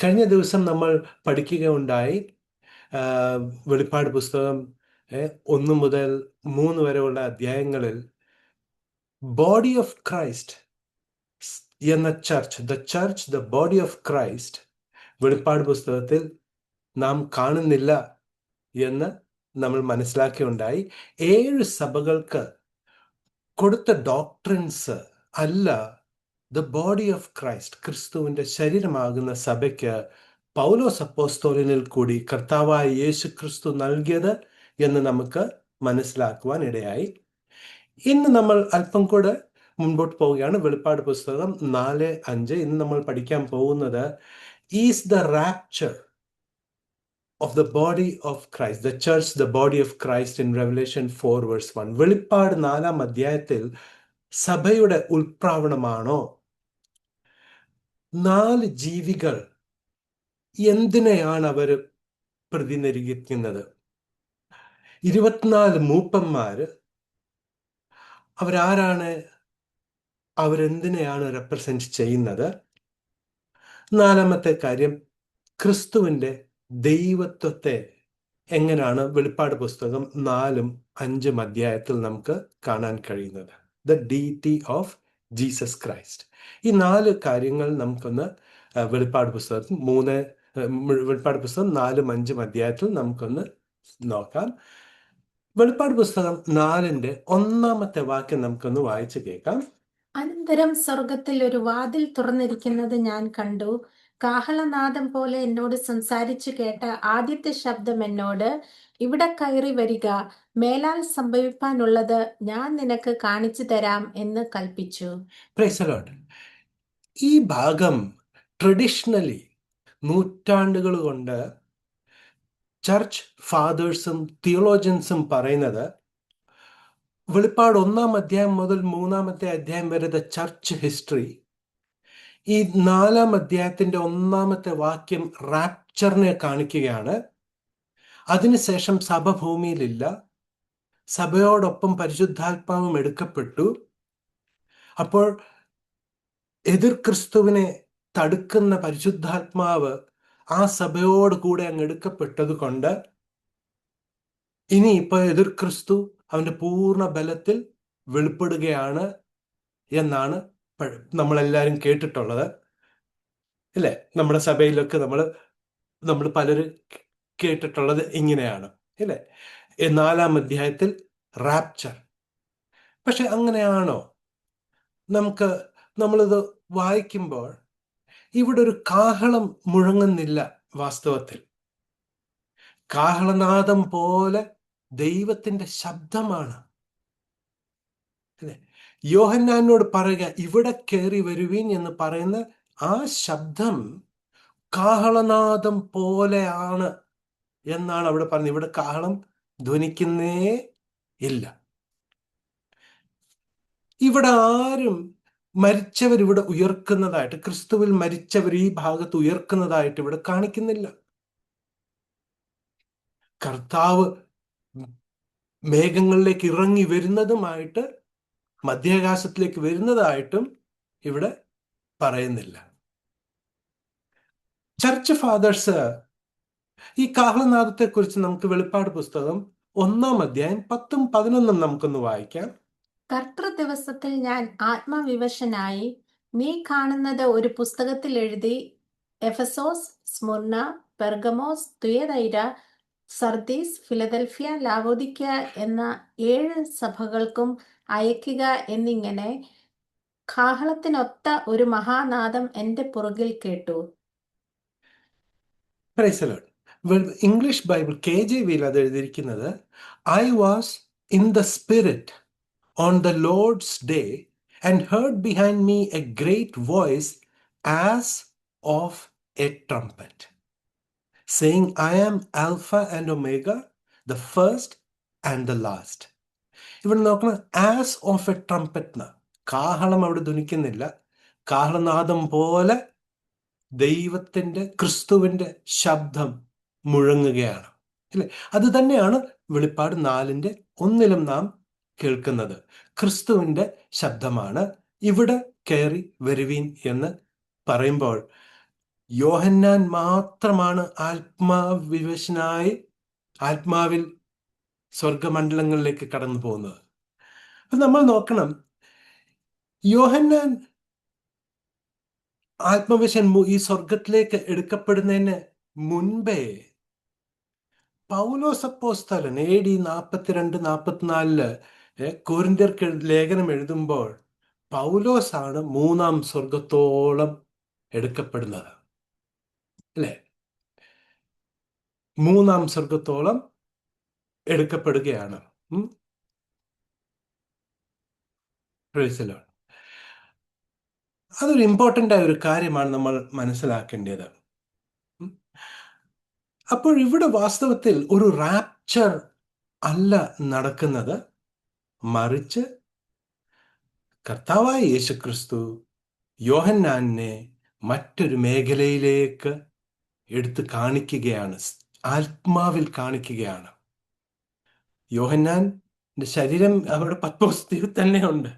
കഴിഞ്ഞ ദിവസം നമ്മൾ പഠിക്കുകയുണ്ടായി വെളിപ്പാട് പുസ്തകം 1 മുതൽ 3 വരെയുള്ള അധ്യായങ്ങളിൽ ബോഡി ഓഫ് ക്രൈസ്റ്റ് എന്ന church, the body of Christ വെളിപ്പാട് പുസ്തകത്തിൽ നാം കാണുന്നില്ല എന്ന് നമ്മൾ മനസ്സിലാക്കിയുണ്ടായി. 7 സഭകൾക്ക് കൊടുത്ത ഡോക്ട്രിൻസ് അല്ല ദ ബോഡി ഓഫ് ക്രൈസ്റ്റ്, ക്രിസ്തുവിന്റെ ശരീരമാകുന്ന സഭയ്ക്ക് പൗലോസ് അപ്പോസ്തലനിൽ കൂടി കർത്താവായ യേശു ക്രിസ്തു നൽകിയത് എന്ന് നമുക്ക് മനസ്സിലാക്കുവാൻ ഇടയായി. ഇന്ന് നമ്മൾ അല്പം കൂടെ മുൻപോട്ട് പോവുകയാണ്. വെളിപ്പാട് പുസ്തകം 4:5. ഇന്ന് നമ്മൾ പഠിക്കാൻ പോകുന്നത് is the rapture of the body of Christ, the church, the body of Christ in Revelation 4 verse 1. വെളിപ്പാട് 4-ാം അധ്യായത്തിൽ സഭയുടെ ഉൾപ്രാവണമാണോ? 4 ജീവികൾ എന്തിനെയാണ് അവർ പ്രതിനിധീകരിക്കുന്നത്? 24 മൂപ്പന്മാര് അവരാരാണ്? അവരെന്തിനെയാണ് റെപ്രസെന്റ് ചെയ്യുന്നത്? 4-ാമത്തെ കാര്യം, ക്രിസ്തുവിന്റെ ദൈവത്വത്തെ എങ്ങനെയാണ് വെളിപ്പാട് പുസ്തകം 4-5 അധ്യായത്തിൽ നമുക്ക് കാണാൻ കഴിയുന്നത്? The deity of Jesus Christ. ഈ 4 കാര്യങ്ങൾ നമുക്കൊന്ന് വെളിപ്പാട് പുസ്തകം 4-5 അധ്യായത്തിൽ നമുക്കൊന്ന് നോക്കാം. വെളിപ്പാട് പുസ്തകം 4-ന്റെ 1-ാമത്തെ വാക്യം നമുക്കൊന്ന് വായിച്ചു കേൾക്കാം. അനന്തരം സ്വർഗത്തിൽ ഒരു വാതിൽ തുറന്നിരിക്കുന്നത് ഞാൻ കണ്ടു. കാഹളനാദം പോലെ എന്നോട് സംസാരിച്ചു കേട്ട ആദ്യത്തെ ശബ്ദം എന്നോട്, ഇവിടെ കയറി വരിക, മേലാൽ സംഭവിപ്പാനുള്ളത് ഞാൻ നിനക്ക് കാണിച്ചു തരാം എന്ന് കൽപ്പിച്ചു. Price the Lord. ഈ ഭാഗം ട്രഡീഷണലി നൂറ്റാണ്ടുകൾ കൊണ്ട് ചർച്ച് ഫാദേഴ്സും തിയോളജൻസും പറയുന്നത് വെളിപ്പാട് 1-ാം അധ്യായം മുതൽ 3-ാമത്തെ അധ്യായം വരെ ദ ചർച്ച് ഹിസ്റ്ററി, ഈ 4-ാം അധ്യായത്തിന്റെ 1-ാമത്തെ വാക്യം റാപ്ചറിനെ കാണിക്കുകയാണ്. അതിനുശേഷം സഭ ഭൂമിയിലില്ല, സഭയോടൊപ്പം പരിശുദ്ധാത്മാവും എടുക്കപ്പെട്ടു. അപ്പോൾ എതിർ ക്രിസ്തുവിനെ തടുക്കുന്ന പരിശുദ്ധാത്മാവ് ആ സഭയോട് കൂടെ അങ്ങ് എടുക്കപ്പെട്ടത് കൊണ്ട് ഇനി ഇപ്പൊ എതിർ ക്രിസ്തു അവന്റെ പൂർണ്ണ ബലത്തിൽ വെളിപ്പെടുകയാണ് എന്നാണ് നമ്മളെല്ലാവരും കേട്ടിട്ടുള്ളത്, അല്ലേ? നമ്മുടെ സഭയിലൊക്കെ നമ്മൾ പലരും കേട്ടിട്ടുള്ളത് ഇങ്ങനെയാണ്, അല്ലേ? 4-ാം അധ്യായത്തിൽ റാപ്ചർ. പക്ഷെ അങ്ങനെയാണോ? നമ്മളിത് വായിക്കുമ്പോൾ ഇവിടെ ഒരു കാഹളം മുഴങ്ങുന്നില്ല. വാസ്തവത്തിൽ കാഹളനാദം പോലെ ദൈവത്തിന്റെ ശബ്ദമാണ്, അല്ലെ? യോഹന്നാനോട് പറയുക, ഇവിടെ കയറി വരുവീൻ എന്ന് പറയുന്ന ആ ശബ്ദം കാഹളനാദം പോലെയാണ് എന്നാണ് അവിടെ പറഞ്ഞത്. ഇവിടെ കാഹളം ധ്വനിക്കുന്നേ ഇല്ല. ഇവിടെ ആരും മരിച്ചവർ ഇവിടെ ഉയർക്കുന്നതായിട്ട്, ക്രിസ്തുവിൽ മരിച്ചവർ ഈ ഭാഗത്ത് ഉയർക്കുന്നതായിട്ട് ഇവിടെ കാണിക്കുന്നില്ല. കർത്താവ് മേഘങ്ങളിലേക്ക് ഇറങ്ങി വരുന്നതുമായിട്ട്, മധ്യാകാശത്തിലേക്ക് വരുന്നതായിട്ടും ഇവിടെ പറയുന്നില്ല. ചർച്ച് ഫാദേഴ്സ് ഈ കാഹളനാദത്തെ കുറിച്ച് നമുക്ക് വെളിപ്പാട് പുസ്തകം 1-ാം അധ്യായം 10-ഉം 11-ഉം നമുക്കൊന്ന് വായിക്കാം. കർത്തൃ ദിവസത്തിൽ ഞാൻ ആത്മവിവശനായി, നീ കാണുന്നത് ഒരു പുസ്തകത്തിൽ എഴുതി എഫസോസ്, സ്മുർണ, പെർഗമോസ്, തുയതൈര, സർദീസ്, ഫിലദൽഫിയ, ലാവോദിക്യ എന്ന 7 സഭകൾക്കും അയക്കുക എന്നിങ്ങനെ കാഹളത്തിനൊത്ത ഒരു മഹാനാദം എന്റെ പുറകിൽ കേട്ടു. ഇംഗ്ലീഷ് ബൈബിൾ KJV-യിൽ അത് എഴുതിയിരിക്കുന്നത്, I was in the spirit on the Lord's day and heard behind me a great voice as of a trumpet, saying, I am Alpha and Omega, the first and the last. ഇവിടെ നോക്കണം, as of A trumpet. കാഹളം അവിടെ ധ്വനിക്കുന്നില്ല, കാഹളനാദം പോലെ ദൈവത്തിന്റെ ക്രിസ്തുവിന്റെ ശബ്ദം മുഴങ്ങുകയാണ്, അല്ലെ? അത് തന്നെയാണ് വെളിപ്പാട് 4-ന്റെ 1-ലും നാം കേൾക്കുന്നത്. ക്രിസ്തുവിന്റെ ശബ്ദമാണ് ഇവിടെ കയറി വരുവീൻ എന്ന് പറയുമ്പോൾ യോഹന്നാൻ മാത്രമാണ് ആത്മാവിൽ സ്വർഗമണ്ഡലങ്ങളിലേക്ക് കടന്നു പോകുന്നത്. അപ്പൊ നമ്മൾ നോക്കണം, യോഹന്നാൻ ആത്മവിഷൻ ഈ സ്വർഗത്തിലേക്ക് എടുക്കപ്പെടുന്നതിന് മുൻപേ പൗലോസ് അപ്പോസ്തലൻ AD 42-44 കൊരിന്ത്യർക്ക് ലേഖനം എഴുതുമ്പോൾ പൗലോസ് ആണ് മൂന്നാം സ്വർഗത്തോളം എടുക്കപ്പെടുന്നത്, അല്ലെ? മൂന്നാം സ്വർഗത്തോളം എടുക്കപ്പെടുകയാണ്. Praise the Lord. അതൊരു ഇമ്പോർട്ടൻ്റ് ആയ ഒരു കാര്യമാണ് നമ്മൾ മനസ്സിലാക്കേണ്ടത്. അപ്പോൾ ഇവിടെ വാസ്തവത്തിൽ ഒരു റാപ്ചർ അല്ല നടക്കുന്നത്, മറിച്ച് കർത്താവായ യേശുക്രിസ്തു യോഹന്നാനെ മറ്റൊരു മേഖലയിലേക്ക് എടുത്ത് കാണിക്കുകയാണ്, ആത്മാവിൽ കാണിക്കുകയാണ്. യോഹന്നാന്റെ ശരീരം അവിടെ പത്മോസ് ദ്വീപിൽ തന്നെ ഉണ്ട്,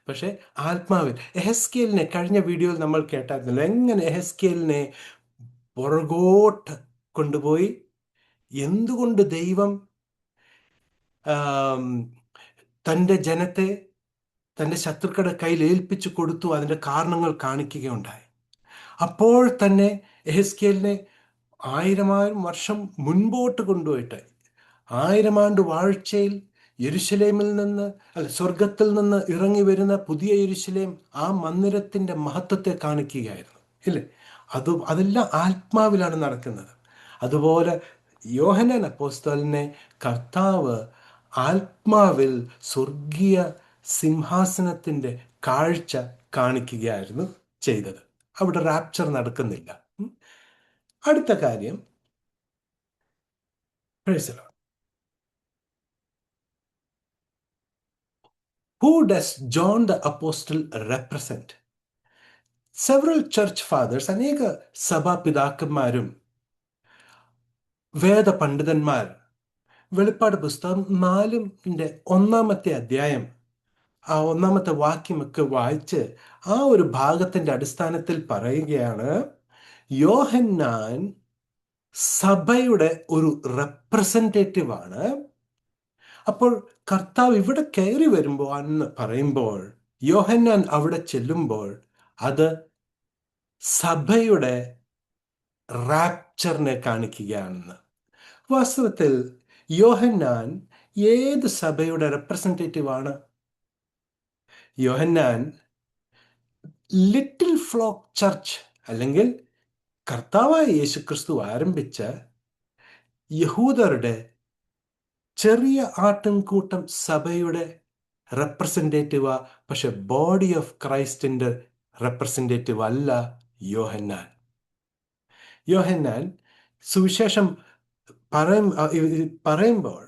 പക്ഷെ ആത്മാവിൽ. എഹെസ്കേലിനെ കഴിഞ്ഞ വീഡിയോയിൽ നമ്മൾ കേട്ടായിരുന്നല്ലോ, എങ്ങനെ എഹെസ്കേലിനെ പുറകോട്ട് കൊണ്ടുപോയി എന്തുകൊണ്ട് ദൈവം തൻ്റെ ജനത്തെ തൻ്റെ ശത്രുക്കളുടെ കയ്യിൽ ഏൽപ്പിച്ചു കൊടുത്തു, അതിൻ്റെ കാരണങ്ങൾ കാണിക്കുകയുണ്ടായി. അപ്പോൾ തന്നെ എഹെസ്കേലിനെ 1000 വർഷം മുൻപോട്ട് കൊണ്ടുപോയിട്ട് 1000 ആണ്ട് വാഴ്ചയിൽ യെരുശലേമിൽ നിന്ന് സ്വർഗത്തിൽ നിന്ന് ഇറങ്ങി വരുന്ന പുതിയ യെരുശലേം, ആ മന്ദിരത്തിൻ്റെ മഹത്വത്തെ കാണിക്കുകയായിരുന്നു, ഇല്ലേ? അതെല്ലാം ആത്മാവിലാണ് നടക്കുന്നത്. അതുപോലെ യോഹന്നാൻ അപ്പോസ്തലനെ കർത്താവ് ആത്മാവിൽ സ്വർഗീയ സിംഹാസനത്തിൻ്റെ കാഴ്ച കാണിക്കുകയായിരുന്നു ചെയ്തത്. അവിടെ റാപ്ചർ നടക്കുന്നില്ല. അടുത്ത കാര്യം, praise the Lord. Who does John the Apostle represent? Several church fathers, അനേക സഭാപിതാക്കന്മാരും വേദപണ്ഡിതന്മാർ വെളിപ്പാട് പുസ്തകം 4-ന്റെ 1-ാമത്തെ അധ്യായം, ആ 1-ാമത്തെ വാക്യമൊക്കെ വായിച്ച് ആ ഒരു ഭാഗത്തിന്റെ അടിസ്ഥാനത്തിൽ പറയുകയാണ്, യോഹന്നാൻ സഭയുടെ ഒരു റെപ്രസെന്റേറ്റീവ് ആണ്. അപ്പോൾ കർത്താവ് ഇവിടെ കയറി വരുമ്പോൾ എന്ന് പറയുമ്പോൾ, യോഹന്നാൻ അവിടെ ചെല്ലുമ്പോൾ അത് സഭയുടെ റാപ്ചറിനെ കാണിക്കുകയാണെന്ന്. വാസ്തവത്തിൽ യോഹന്നാൻ ഏത് സഭയുടെ റെപ്രസെന്റേറ്റീവ് ആണ്? യോഹന്നാൻ ലിറ്റിൽ ഫ്ലോക്ക് ചർച്ച്, അല്ലെങ്കിൽ കർത്താവായ യേശുക്രിസ്തു ആരംഭിച്ച യഹൂദരുടെ ചെറിയ ആട്ടിൻകൂട്ടം സഭയുടെ റെപ്രസെന്റേറ്റീവാ. പക്ഷെ ബോഡി ഓഫ് ക്രൈസ്റ്റിന്റെ റെപ്രസെന്റേറ്റീവ് അല്ല യോഹന്നാൻ. യോഹന്നാൻ സുവിശേഷം പറയുമ്പോൾ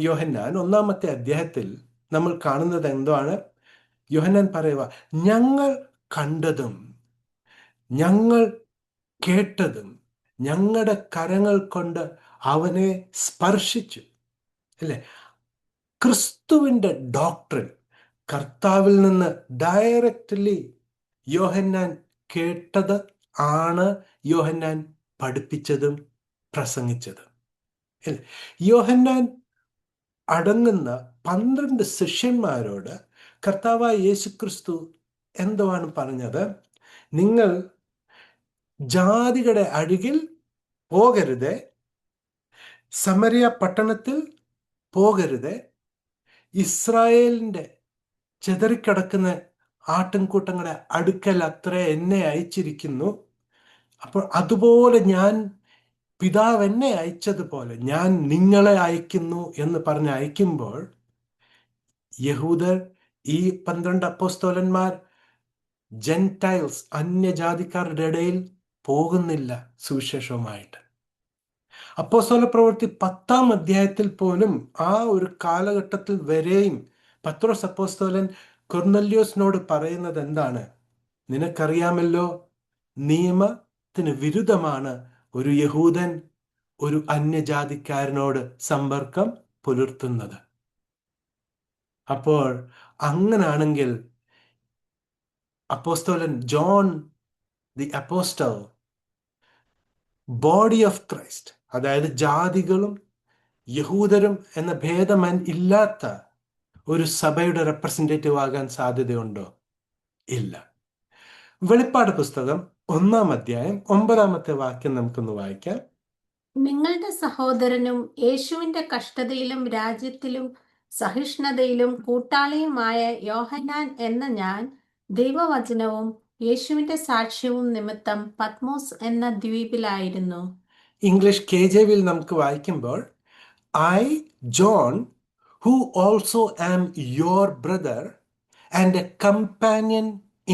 യോഹന്നാൻ 1-ാമത്തെ അധ്യായത്തിൽ നമ്മൾ കാണുന്നത് എന്താണ്? യോഹന്നാൻ പറയുക, ഞങ്ങൾ കണ്ടതും ഞങ്ങൾ കേട്ടതും ഞങ്ങളുടെ കരങ്ങൾ കൊണ്ട് അവനെ സ്പർശിച്ചു, അല്ലേ? ക്രിസ്തുവിൻ്റെ ഡോക്ട്രിൻ കർത്താവിൽ നിന്ന് ഡയറക്റ്റ്ലി യോഹന്നാൻ കേട്ടത് ആണ് യോഹന്നാൻ പഠിപ്പിച്ചതും പ്രസംഗിച്ചതും, അല്ലേ? യോഹന്നാൻ അടങ്ങുന്ന 12 ശിഷ്യന്മാരോട് കർത്താവായ യേശുക്രിസ്തു എന്തുവാണ് പറഞ്ഞത്? നിങ്ങൾ ജാതികളുടെ അരികിൽ പോകരുത്, സമരിയ പട്ടണത്തിൽ പോകരുത്, ഇസ്രായേലിൻ്റെ ചിതറിക്കിടക്കുന്ന ആട്ടിൻകൂട്ടങ്ങളുടെ അടുക്കൽ അത്ര എന്നെ അയച്ചിരിക്കുന്നു. അപ്പോൾ അതുപോലെ പിതാവ് എന്നെ അയച്ചതുപോലെ ഞാൻ നിങ്ങളെ അയക്കുന്നു എന്ന് പറഞ്ഞ് അയക്കുമ്പോൾ, യഹൂദർ, ഈ 12 അപ്പോസ്തലന്മാർ ജെന്റൈൽസ്, അന്യജാതിക്കാരുടെ ഇടയിൽ പോകുന്നില്ല സുവിശേഷവുമായിട്ട്. അപ്പോസ്തല പ്രവൃത്തി 10-ാം അധ്യായത്തിൽ പോലും ആ ഒരു കാലഘട്ടത്തിൽ വരെയും പത്രോസ് അപ്പോസ്തലൻ കൊർന്നല്യോസിനോട് പറയുന്നത് എന്താണ്? നിനക്കറിയാമല്ലോ, നിയമത്തിന് വിരുദ്ധമാണ് ഒരു യഹൂദൻ ഒരു അന്യജാതിക്കാരനോട് സമ്പർക്കം പുലർത്തുന്നത്. അപ്പോൾ അങ്ങനാണെങ്കിൽ അപ്പോസ്തലൻ John the apostle, body of Christ, അതായത് ജാതികളും യഹൂദരും എന്ന ഭേദം ഇല്ലാത്ത ഒരു സഭയുടെ റെപ്രസെന്റേറ്റീവ് ആകാൻ സാധ്യതയുണ്ടോ? ഇല്ല. വെളിപ്പാട് പുസ്തകം 1-ാം അധ്യായം 9-ാമത്തെ വാക്യം നമുക്കൊന്ന് വായിക്കാം. നിങ്ങളുടെ സഹോദരനും യേശുവിന്റെ കഷ്ടതയിലും രാജ്യത്തിലും സഹിഷ്ണുതയിലും കൂട്ടാളിയുമായ യോഹന്നാൻ എന്ന ഞാൻ ദൈവവചനവും യേശുവിന്റെ സാക്ഷ്യവും നിമിത്തം പത്മോസ് എന്ന ദ്വീപിലായിരുന്നു. ഇംഗ്ലീഷ് KJV നമുക്ക് വായിക്കുമ്പോൾ, I John, who also am your brother and a companion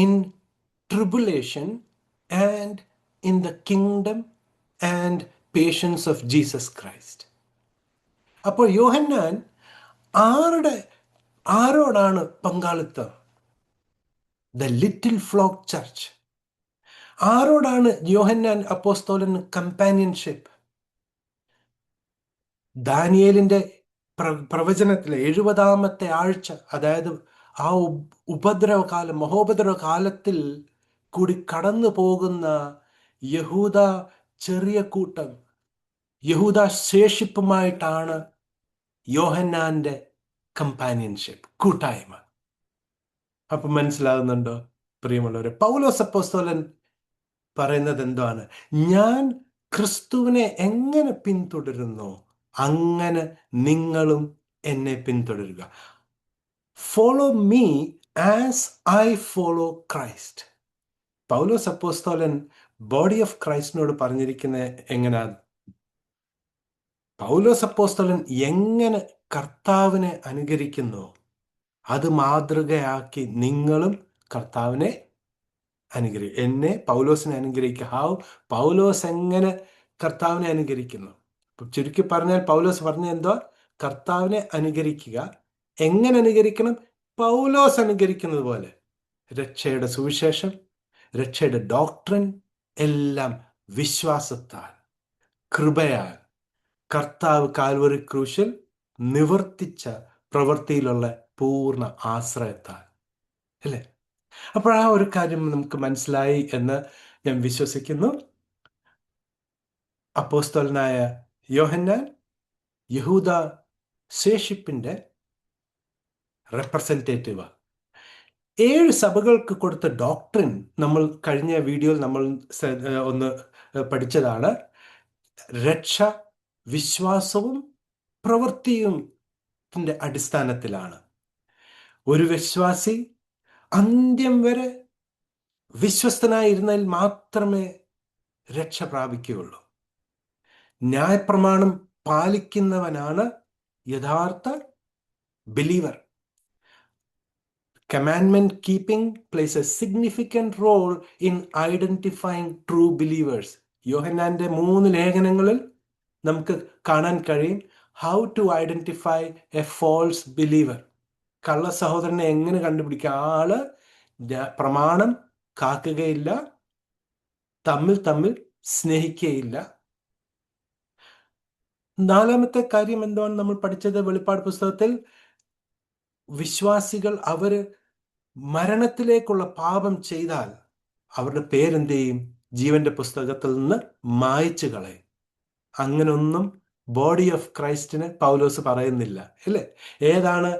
in tribulation and in the kingdom and patience of Jesus Christ. അപ്പോൾ യോഹന്നാൻ ആരോടാണ് പങ്കാളിത്തം? The little flock church. ആരോടാണ് യോഹന്നാൻ അപ്പോസ്തലന് കമ്പാനിയൻഷിപ്പ്? ദാനിയേലിന്റെ പ്രവചനത്തിലെ 70-ാമത്തെ ആഴ്ച, അതായത് ആ ഉപദ്രവകാലം, മഹോപദ്രവകാലത്തിൽ കൂടി കടന്നു പോകുന്ന യഹൂദ ചെറിയ കൂട്ടം, യഹൂദ ശേഷിപ്പുമായിട്ടാണ് യോഹന്നാന്റെ കമ്പാനിയൻഷിപ്പ്, കൂട്ടായ്മ. അപ്പൊ മനസ്സിലാകുന്നുണ്ടോ പ്രിയമുള്ളവരെ? പൗലോസ് അപ്പോസ്തലൻ പറയുന്നത് എന്താണ്? ഞാൻ ക്രിസ്തുവിനെ എങ്ങനെ പിന്തുടരുന്നു, അങ്ങനെ നിങ്ങളും എന്നെ പിന്തുടരുക. Follow me as I follow Christ. പൗലോസ് അപ്പോസ്തലൻ ബോഡി ഓഫ് ക്രൈസ്റ്റിനോട് പറഞ്ഞിരിക്കുന്നത് എങ്ങനെയാണ്? പൗലോസ് അപ്പോസ്തലൻ എങ്ങനെ കർത്താവിനെ അനുകരിക്കുന്നു, അത് മാതൃകയാക്കി നിങ്ങളും കർത്താവിനെ എന്നെ പൗലോസിനെ അനുഗ്രഹിക്കുക. പൗലോസ് എങ്ങനെ കർത്താവിനെ അനുകരിക്കുന്നു? ചുരുക്കി പറഞ്ഞാൽ പൗലോസ് പറഞ്ഞ എന്തോ? കർത്താവിനെ അനുകരിക്കുക. എങ്ങനെ അനുകരിക്കണം? പൗലോസ് അനുകരിക്കുന്നത് പോലെ. രക്ഷയുടെ സുവിശേഷം, രക്ഷയുടെ ഡോക്ട്രിൻ എല്ലാം വിശ്വാസത്താൽ, കൃപയാൽ, കർത്താവ് കാൽവറി ക്രൂശിൽ നിവർത്തിച്ച പ്രവൃത്തിയിലുള്ള പൂർണ്ണ ആശ്രയത്താൽ, അല്ലേ? അപ്പോൾ ആ ഒരു കാര്യം നമുക്ക് മനസ്സിലായി എന്ന് ഞാൻ വിശ്വസിക്കുന്നു. അപ്പോസ്തലനായ യോഹന്നാൻ യഹൂദ ശേഷിപ്പിന്റെ റെപ്രസെന്റേറ്റീവ്. 7 സഭകൾക്ക് കൊടുത്ത ഡോക്ട്രിൻ നമ്മൾ കഴിഞ്ഞ വീഡിയോയിൽ നമ്മൾ ഒന്ന് പഠിച്ചതാണ്. രക്ഷ വിശ്വാസവും പ്രവൃത്തിയും അടിസ്ഥാനത്തിലാണ്. ഒരു വിശ്വാസി അന്ത്യം വരെ വിശ്വസ്തനായിരുന്നാൽ മാത്രമേ രക്ഷ പ്രാപിക്കുകയുള്ളൂ. ന്യായപ്രമാണം പാലിക്കുന്നവനാണ് യഥാർത്ഥ believer. Commandment keeping plays a significant role in identifying true believers. യോഹന്നാന്റെ 3 ലേഖനങ്ങളിൽ നമുക്ക് കാണാൻ കഴിയും how to identify a false believer. കള്ള സഹോദരനെ എങ്ങനെ കണ്ടുപിടിക്കുക? ആള് പ്രമാണം കാക്കുകയില്ല, തമ്മിൽ സ്നേഹിക്കുകയില്ല. 4-ാമത്തെ കാര്യം എന്താണ് നമ്മൾ പഠിച്ചത്? വെളിപ്പാട് പുസ്തകത്തിൽ വിശ്വാസികൾ അവര് മരണത്തിലേക്കുള്ള പാപം ചെയ്താൽ അവരുടെ പേരെന്ത് ചെയ്യും? ജീവന്റെ പുസ്തകത്തിൽ നിന്ന് മായ്ച്ചു കളയും. അങ്ങനൊന്നും ബോഡി ഓഫ് ക്രൈസ്റ്റിന് പൗലോസ് പറയുന്നില്ല, അല്ലേ? ഏതാണ്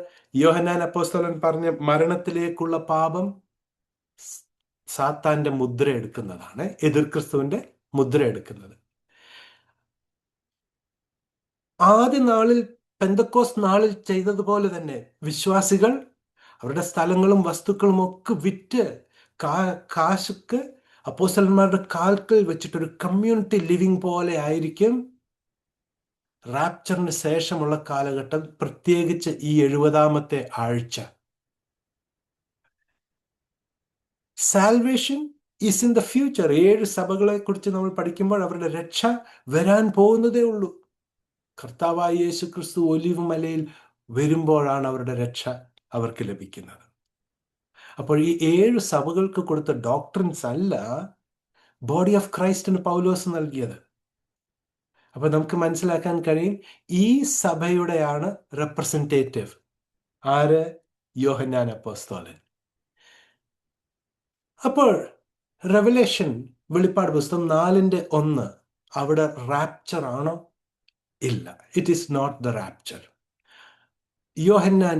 യോഹന്നാൻ അപ്പോസ്തലൻ പറഞ്ഞ മരണത്തിലേക്കുള്ള പാപം? സാത്താന്റെ മുദ്ര എടുക്കുന്നതാണ്, എതിർ ക്രിസ്തുവിന്റെ മുദ്ര എടുക്കുന്നത്. ആദ്യ നാളിൽ, പെന്തക്കോസ് നാളിൽ ചെയ്തതുപോലെ തന്നെ വിശ്വാസികൾ അവരുടെ സ്ഥലങ്ങളും വസ്തുക്കളും ഒക്കെ വിറ്റ് കാശുക്ക് അപ്പോസ്തലന്മാരുടെ കാൽക്കൽ വെച്ചിട്ടൊരു കമ്മ്യൂണിറ്റി ലിവിങ് പോലെ ആയിരിക്കും റാപ്ചറിന് ശേഷമുള്ള കാലഘട്ടം, പ്രത്യേകിച്ച് ഈ 70-ാമത്തെ ആഴ്ച. Salvation is in the future. 7 സഭകളെ കുറിച്ച് നമ്മൾ പഠിക്കുമ്പോൾ അവരുടെ രക്ഷ വരാൻ പോകുന്നതേ ഉള്ളൂ. കർത്താവായ യേശു ക്രിസ്തു ഒലിവ് മലയിൽ വരുമ്പോഴാണ് അവരുടെ രക്ഷ അവർക്ക് ലഭിക്കുന്നത്. അപ്പോൾ ഈ 7 സഭകൾക്ക് കൊടുത്ത ഡോക്ട്രിൻസ് അല്ല ബോഡി ഓഫ് ക്രൈസ്റ്റിന് പൗലോസ് നൽകിയത്. അപ്പൊ നമുക്ക് മനസ്സിലാക്കാൻ കഴിയും, ഈ സഭയുടെയാണ് റെപ്രസെന്റേറ്റീവ് ആര്? യോഹന്നാൻ അപ്പോസ്തലൻ. അപ്പോൾ റെവലേഷൻ, വെളിപ്പാട് പുസ്തകം 4:1, അവിടെ റാപ്ചർ ആണോ? ഇല്ല. It is not the rapture. യോഹന്നാൻ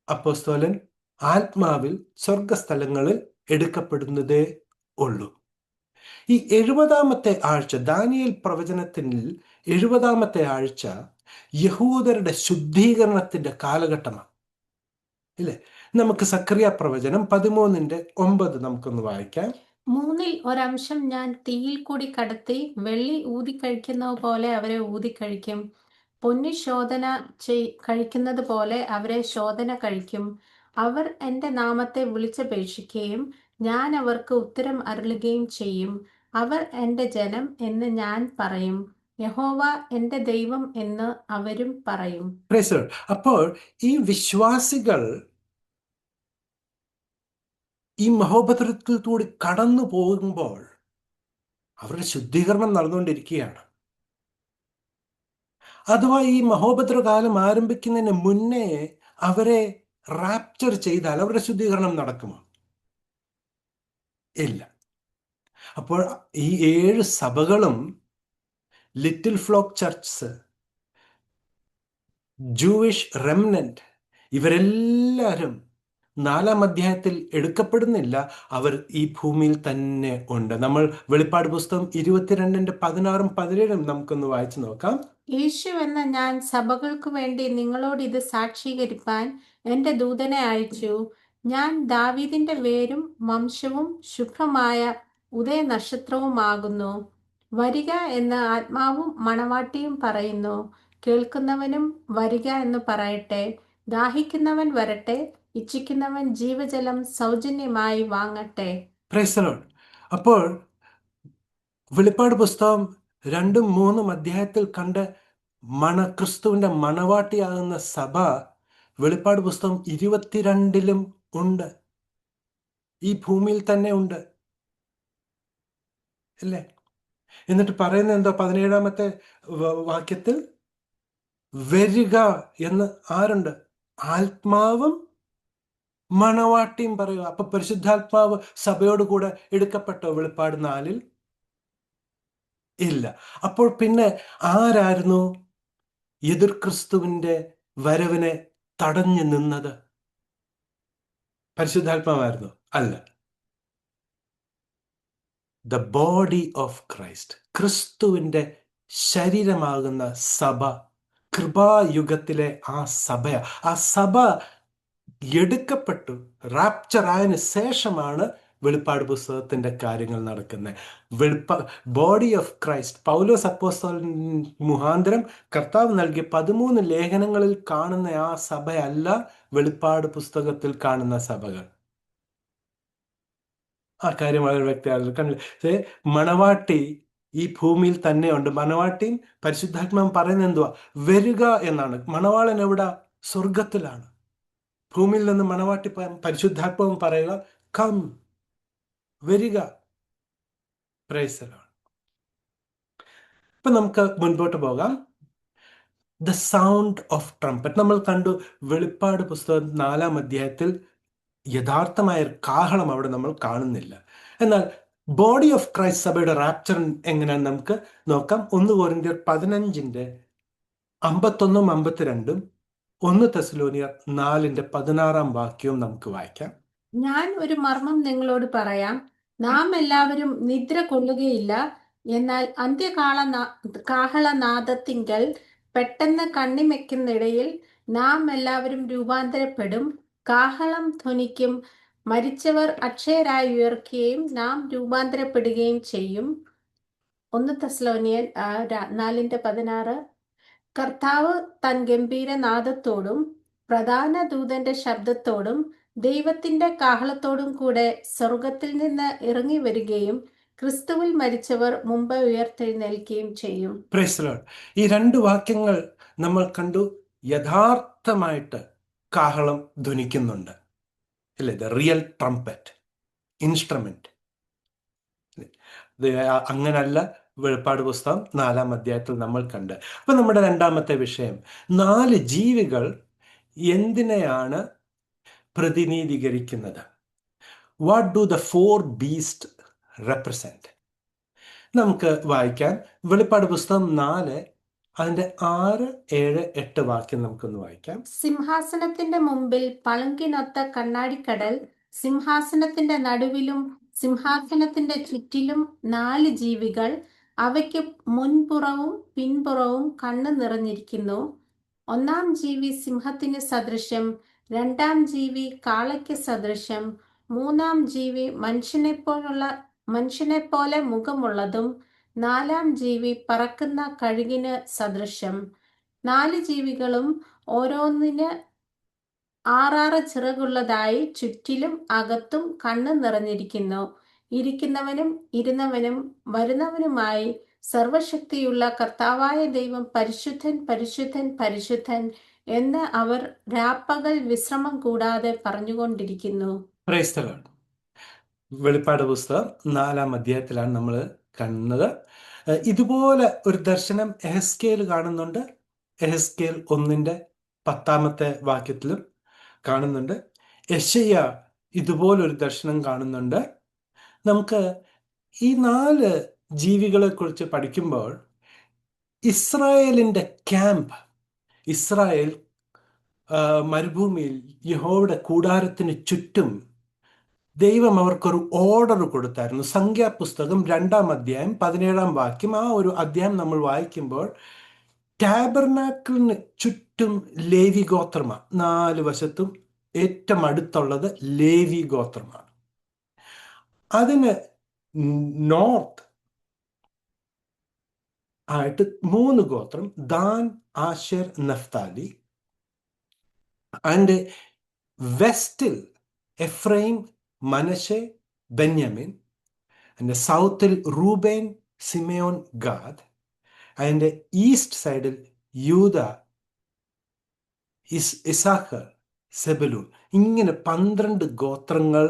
അപ്പോസ്തലൻ ആത്മാവിൽ സ്വർഗസ്ഥലങ്ങളിൽ എടുക്കപ്പെടുന്നതേ ഉള്ളൂ. ഈ 70-ാമത്തെ ആഴ്ച, ദാനിയേൽ പ്രവചനത്തിൽ 70-ാമത്തെ ആഴ്ച യഹൂദരുടെ ശുദ്ധീകരണത്തിന്റെ കാലഘട്ടമാണ്, ഇല്ലേ? നമുക്ക് സക്കറിയ പ്രവചനം 13:9 നമുക്കൊന്ന് വായിക്കാം. 3-ൽ ഒരംശം ഞാൻ തീയിൽ കൂടി കടത്തി വെള്ളി ഊതിക്കഴിക്കുന്നത് പോലെ അവരെ ഊതിക്കഴിക്കും. പൊന്നി ശോധന കഴിക്കുന്നത് പോലെ അവരെ ശോധന കഴിക്കും. അവർ എൻ്റെ നാമത്തെ വിളിച്ചപേക്ഷിക്കുകയും ഞാൻ അവർക്ക് ഉത്തരം അരുളുകയും ചെയ്യും. അവർ എൻ്റെ ജനം എന്ന് ഞാൻ പറയും, യഹോവ എൻ്റെ ദൈവം എന്ന് അവരും പറയും. Praise the Lord. അപ്പോൾ ഈ വിശ്വാസികൾ ഈ മഹോപദ്രവത്തിൽ കൂടി കടന്നു പോകുമ്പോൾ അവരുടെ ശുദ്ധീകരണം നടന്നുകൊണ്ടിരിക്കുകയാണ്. അഥവാ ഈ മഹോപദ്രവകാലം ആരംഭിക്കുന്നതിന് മുന്നേ അവരെ റാപ്ചർ ചെയ്താൽ അവരുടെ ശുദ്ധീകരണം നടക്കുമോ? ഇല്ല. അപ്പോൾ ഈ 7 സഭകളും, ലിറ്റിൽ ഫ്ലോക്ക് ചർച്ച്സ്, ജൂയിഷ് റെമനന്റ്, ഇവരെല്ലാവരും 4-ാം അധ്യായത്തിൽ എടുക്കപ്പെടുന്നില്ല. അവർ ഈ ഭൂമിയിൽ തന്നെ ഉണ്ട്. നമ്മൾ വെളിപ്പാട് പുസ്തകം 22:16, 17 നമുക്കൊന്ന് വായിച്ചു നോക്കാം. യേശു എന്ന ഞാൻ സഭകൾക്കു വേണ്ടി നിങ്ങളോട് ഇത് സാക്ഷീകരിപ്പാൻ എൻ്റെ ദൂതനെ അയച്ചു. ഞാൻ ദാവീദിന്റെ വേരും വംശവും ശുഭ്രമായ ഉദയനക്ഷത്രവുമാകുന്നു. വരിക എന്ന് ആത്മാവും മണവാട്ടിയും പറയുന്നു. കേൾക്കുന്നവനും വരിക എന്ന് പറയട്ടെ. ദാഹിക്കുന്നവൻ വരട്ടെ, ഇച്ഛിക്കുന്നവൻ ജീവജലം സൗജന്യമായി വാങ്ങട്ടെ. Price the Lord. അപ്പോൾ വെളിപ്പാട് പുസ്തകം 2ഉം 3ഉം അധ്യായത്തിൽ കണ്ട് ക്രിസ്തുവിന്റെ മണവാട്ടിയാകുന്ന സഭ വെളിപ്പാട് പുസ്തകം 22-ലും ഉണ്ട്, ഈ ഭൂമിയിൽ തന്നെ ഉണ്ട്, അല്ലേ? എന്നിട്ട് പറയുന്നത് എന്തോ 17-ാമത്തെ വാക്യത്തിൽ വരിക എന്ന് ആരുണ്ട്? ആത്മാവും മണവാട്ടിയും പറയുക. അപ്പൊ പരിശുദ്ധാത്മാവ് സഭയോട് കൂടെ എടുക്കപ്പെട്ടോ വെളിപ്പാട് 4-ൽ? ഇല്ല. അപ്പോൾ പിന്നെ ആരായിരുന്നു എതിർ ക്രിസ്തുവിന്റെ വരവിനെ തടഞ്ഞു നിന്നത്? പരിശുദ്ധാത്മാവായിരുന്നു? അല്ല. ദ ബോഡി ഓഫ് ക്രൈസ്റ്റ്, ക്രിസ്തുവിന്റെ ശരീരമാകുന്ന സഭ, കൃപായുഗത്തിലെ ആ സഭ. ആ സഭ എടുക്കപ്പെട്ടു റാപ്ചർ ആയതിനു ശേഷമാണ് വെളിപ്പാട് പുസ്തകത്തിന്റെ കാര്യങ്ങൾ നടക്കുന്നത്. ബോഡി ഓഫ് ക്രൈസ്റ്റ്, പൗലോസ് അപ്പോസ്തലൻ മുഖാന്തരം കർത്താവ് നൽകിയ 13 ലേഖനങ്ങളിൽ കാണുന്ന ആ സഭയല്ല വെളിപ്പാട് പുസ്തകത്തിൽ കാണുന്ന സഭകൾ. ആ കാര്യം വളരെ വ്യക്തമാണ്. കണ്ടില്ലേ? മണവാട്ടി ഈ ഭൂമിയിൽ തന്നെയുണ്ട്. മണവാട്ടിയും പരിശുദ്ധാത്മാവും പറയുന്നത് എന്തുവാ? വരിക എന്നാണ്. മണവാളൻ എവിടെ? സ്വർഗത്തിലാണ്. ഭൂമിയിൽ നിന്ന് മണവാട്ടി പരിശുദ്ധാത്മാവും പറയുക, കം, വരിക. Price the Lord. ഇപ്പൊ നമുക്ക് മുൻപോട്ട് പോകാം. ദ സൗണ്ട് ഓഫ് ട്രംപറ്റ് നമ്മൾ കണ്ടു. വെളിപ്പാട് പുസ്തകം 4-ാം അധ്യായത്തിൽ യഥാർത്ഥമായ കാഹളം അവിടെ നമ്മൾ കാണുന്നില്ല. എന്നാൽ ബോഡി ഓഫ് ക്രൈസ്റ്റ് സഭയുടെ റാപ്ചർ എങ്ങനെയാണെന്ന് നമുക്ക് നോക്കാം. 1 കൊരിന്ത്യർ 15-ന്റെ 51-ഉം 52-ഉം 1 തെസ്സലോനിയർ 4-ന്റെ 16-ാം വാക്യവും നമുക്ക് വായിക്കാം. ഞാൻ ഒരു മർമ്മം നിങ്ങളോട് പറയാം. നാം എല്ലാവരും നിദ്ര കൊള്ളുകയില്ല. എന്നാൽ കാഹളനാദത്തിങ്കൽ പെട്ടെന്ന് കണ്ണിമയ്ക്കുന്നിടയിൽ നാം എല്ലാവരും രൂപാന്തരപ്പെടും. കാഹളം ധ്വനിക്കും. മരിച്ചവർ അക്ഷയരായി ഉയർക്കുകയും നാം രൂപാന്തരപ്പെടുകയും ചെയ്യും. 1 തെസ്സലോനിയർ 4:16. കർത്താവ് തൻ ഗംഭീരനാദത്തോടും പ്രധാന ദൂതന്റെ ശബ്ദത്തോടും ദൈവത്തിന്റെ കാഹളത്തോടും കൂടെ സ്വർഗത്തിൽ നിന്ന് ഇറങ്ങി വരികയും ക്രിസ്തുവിൽ മരിച്ചവർ മുമ്പ് ഉയർത്തെഴുന്നേൽക്കുകയും ചെയ്യും. Price the Lord. ഈ 2 വാക്യങ്ങൾ നമ്മൾ കണ്ടു. യഥാർത്ഥമായിട്ട് കാഹളം ധ്വനിക്കുന്നുണ്ട്, അല്ലേ? The real trumpet instrument. അങ്ങനല്ല വെളിപ്പാട് പുസ്തകം 4-ാം അധ്യായത്തിൽ നമ്മൾ കണ്ട്. അപ്പൊ നമ്മുടെ 2-ാമത്തെ വിഷയം, 4 ജീവികൾ എന്തിനെയാണ് പ്രതിനിധീകരിക്കുന്നത്? What do the four beast represent? നമുക്ക് വായിക്കാം. വെളിപ്പാട് പുസ്തകം 4 അതിന്റെ 6, 7, 8 വാക്യം നമുക്കൊന്ന് വായിക്കാം. സിംഹാസനത്തിന്റെ മുമ്പിൽ പളുങ്കിനൊത്ത കണ്ണാടിക്കടൽ, സിംഹാസനത്തിന്റെ നടുവിലും സിംഹാസനത്തിന്റെ ചുറ്റിലും 4 ജീവികൾ, അവയ്ക്ക് മുൻപുറവും പിൻപുറവും കണ്ണ് നിറഞ്ഞിരിക്കുന്നു. ഒന്നാം ജീവി സിംഹത്തിന് സദൃശം, രണ്ടാം ജീവി കാളയ്ക്ക് സദൃശം, മൂന്നാം ജീവി മനുഷ്യനെപ്പോലെ മുഖമുള്ളതും, നാലാം ജീവി പറക്കുന്ന കഴുകിന് സദൃശം. 4 ജീവികളും ഓരോന്നിന് 6 ചിറകുള്ളതായി ചുറ്റിലും അകത്തും കണ്ണ് നിറഞ്ഞിരിക്കുന്നു. ഇരിക്കുന്നവനും ഇരുന്നവനും വരുന്നവനുമായി സർവശക്തിയുള്ള കർത്താവായ ദൈവം പരിശുദ്ധൻ, പരിശുദ്ധൻ, പരിശുദ്ധൻ എന്ന് അവർ രാപ്പകൽ വിശ്രമം കൂടാതെ പറഞ്ഞുകൊണ്ടിരിക്കുന്നു. Price the Lord. വെളിപ്പാട് പുസ്തകം 4-ാം അധ്യായത്തിലാണ് നമ്മൾ കാണുന്നത്. ഇതുപോലെ ഒരു ദർശനം എഹെസ്കേൽ കാണുന്നുണ്ട്. എഹെസ്കേൽ 1-ന്റെ 10-ാമത്തെ വാക്യത്തിലും കാണുന്നുണ്ട്. യെശയ്യ ഇതുപോലൊരു ദർശനം കാണുന്നുണ്ട്. നമുക്ക് ഈ 4 ജീവികളെ കുറിച്ച് പഠിക്കുമ്പോൾ ഇസ്രായേലിന്റെ ക്യാമ്പ്, ഇസ്രായേൽ മരുഭൂമിയിൽ യഹോവയുടെ കൂടാരത്തിന് ചുറ്റും ദൈവം അവർക്കൊരു ഓർഡർ കൊടുത്തായിരുന്നു. സംഖ്യാപുസ്തകം 2-ാം അധ്യായം 17-ാം വാക്യം, ആ ഒരു അധ്യായം നമ്മൾ വായിക്കുമ്പോൾ ടാബർനാക്കിളിന് ചുറ്റും ലേവി ഗോത്രമാണ്. 4 വശത്തും ഏറ്റവും അടുത്തുള്ളത് ലേവി ഗോത്രമാണ്. അതിന് നോർത്ത് ആയിട്ട് 3 ഗോത്രം, ദാൻ, ആശേർ, നഫ്താലി. ആൻഡ് വെസ്റ്റിൽ എഫ്രൈം, മനശ്ശെ, ബെന്യാമിൻ. അതിൻ്റെ സൗത്തിൽ റൂബേൻ, സിമെയോൻ, ഗാദ്. അതിൻ്റെ ഈസ്റ്റ് സൈഡിൽ യൂദ, ഇസാഖർ, സെബലൂൺ. ഇങ്ങനെ 12 ഗോത്രങ്ങൾ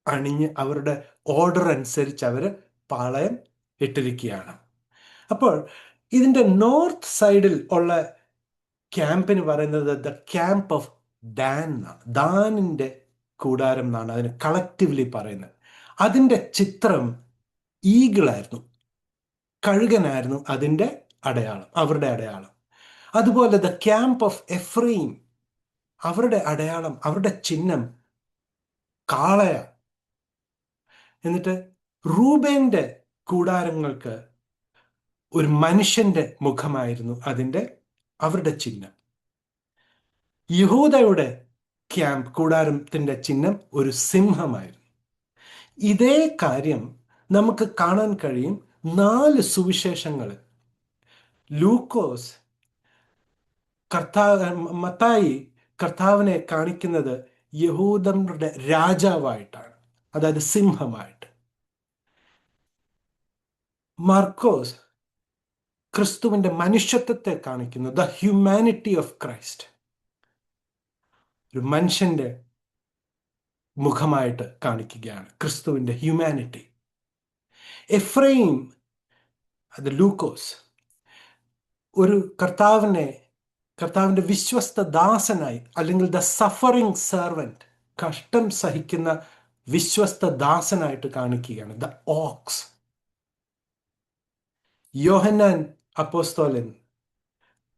അണിഞ്ഞ് അവരുടെ ഓർഡർ അനുസരിച്ച് അവർ പാളയം ഇട്ടിരിക്കുകയാണ്. അപ്പോൾ ഇതിൻ്റെ നോർത്ത് സൈഡിൽ ഉള്ള ക്യാമ്പിന് പറയുന്നത് ദ ക്യാമ്പ് ഓഫ് ഡാൻ എന്നാണ്. ദാനിൻ്റെ കൂടാരം എന്നാണ് അതിന് കളക്റ്റീവ്ലി പറയുന്നത്. അതിൻ്റെ ചിത്രം ഈഗിളായിരുന്നു, കഴുകനായിരുന്നു അതിൻ്റെ അടയാളം, അവരുടെ അടയാളം. അതുപോലെ ദ ക്യാമ്പ് ഓഫ് എഫ്രൈം, അവരുടെ അടയാളം, അവരുടെ ചിഹ്നം കാളയ. എന്നിട്ട് റൂബേന്റെ കൂടാരങ്ങൾക്ക് ഒരു മനുഷ്യന്റെ മുഖമായിരുന്നു അവരുടെ ചിഹ്നം. യഹൂദയുടെ ക്യാമ്പ് കൂടാരത്തിന്റെ ചിഹ്നം ഒരു സിംഹമായിരുന്നു. ഇതേ കാര്യം നമുക്ക് കാണാൻ കഴിയും 4 സുവിശേഷങ്ങളിൽ. ലൂക്കോസ് മത്തായി കർത്താവിനെ കാണിക്കുന്നത് യഹൂദരുടെ രാജാവായിട്ടാണ്, അതായത് സിംഹമായിട്ട്. മാർക്കോസ് ക്രിസ്തുവിന്റെ മനുഷ്യത്വത്തെ കാണിക്കുന്നു, ദ ഹ്യൂമാനിറ്റി ഓഫ് ക്രൈസ്റ്റ്, ഒരു മനുഷ്യന്റെ മുഖമായിട്ട് കാണിക്കുകയാണ് ക്രിസ്തുവിന്റെ ഹ്യൂമാനിറ്റി. എഫ്രൈം, അത് ലൂക്കോസ്, ഒരു കർത്താവിന്റെ വിശ്വസ്ത ദാസനായി, അല്ലെങ്കിൽ ദ സഫറിംഗ് സെർവൻറ്റ്, കഷ്ടം സഹിക്കുന്ന വിശ്വസ്ത ദാസനായിട്ട് കാണിക്കുകയാണ്, ദ ഓക്സ്. യോഹന്നാൻ അപ്പോസ്തലൻ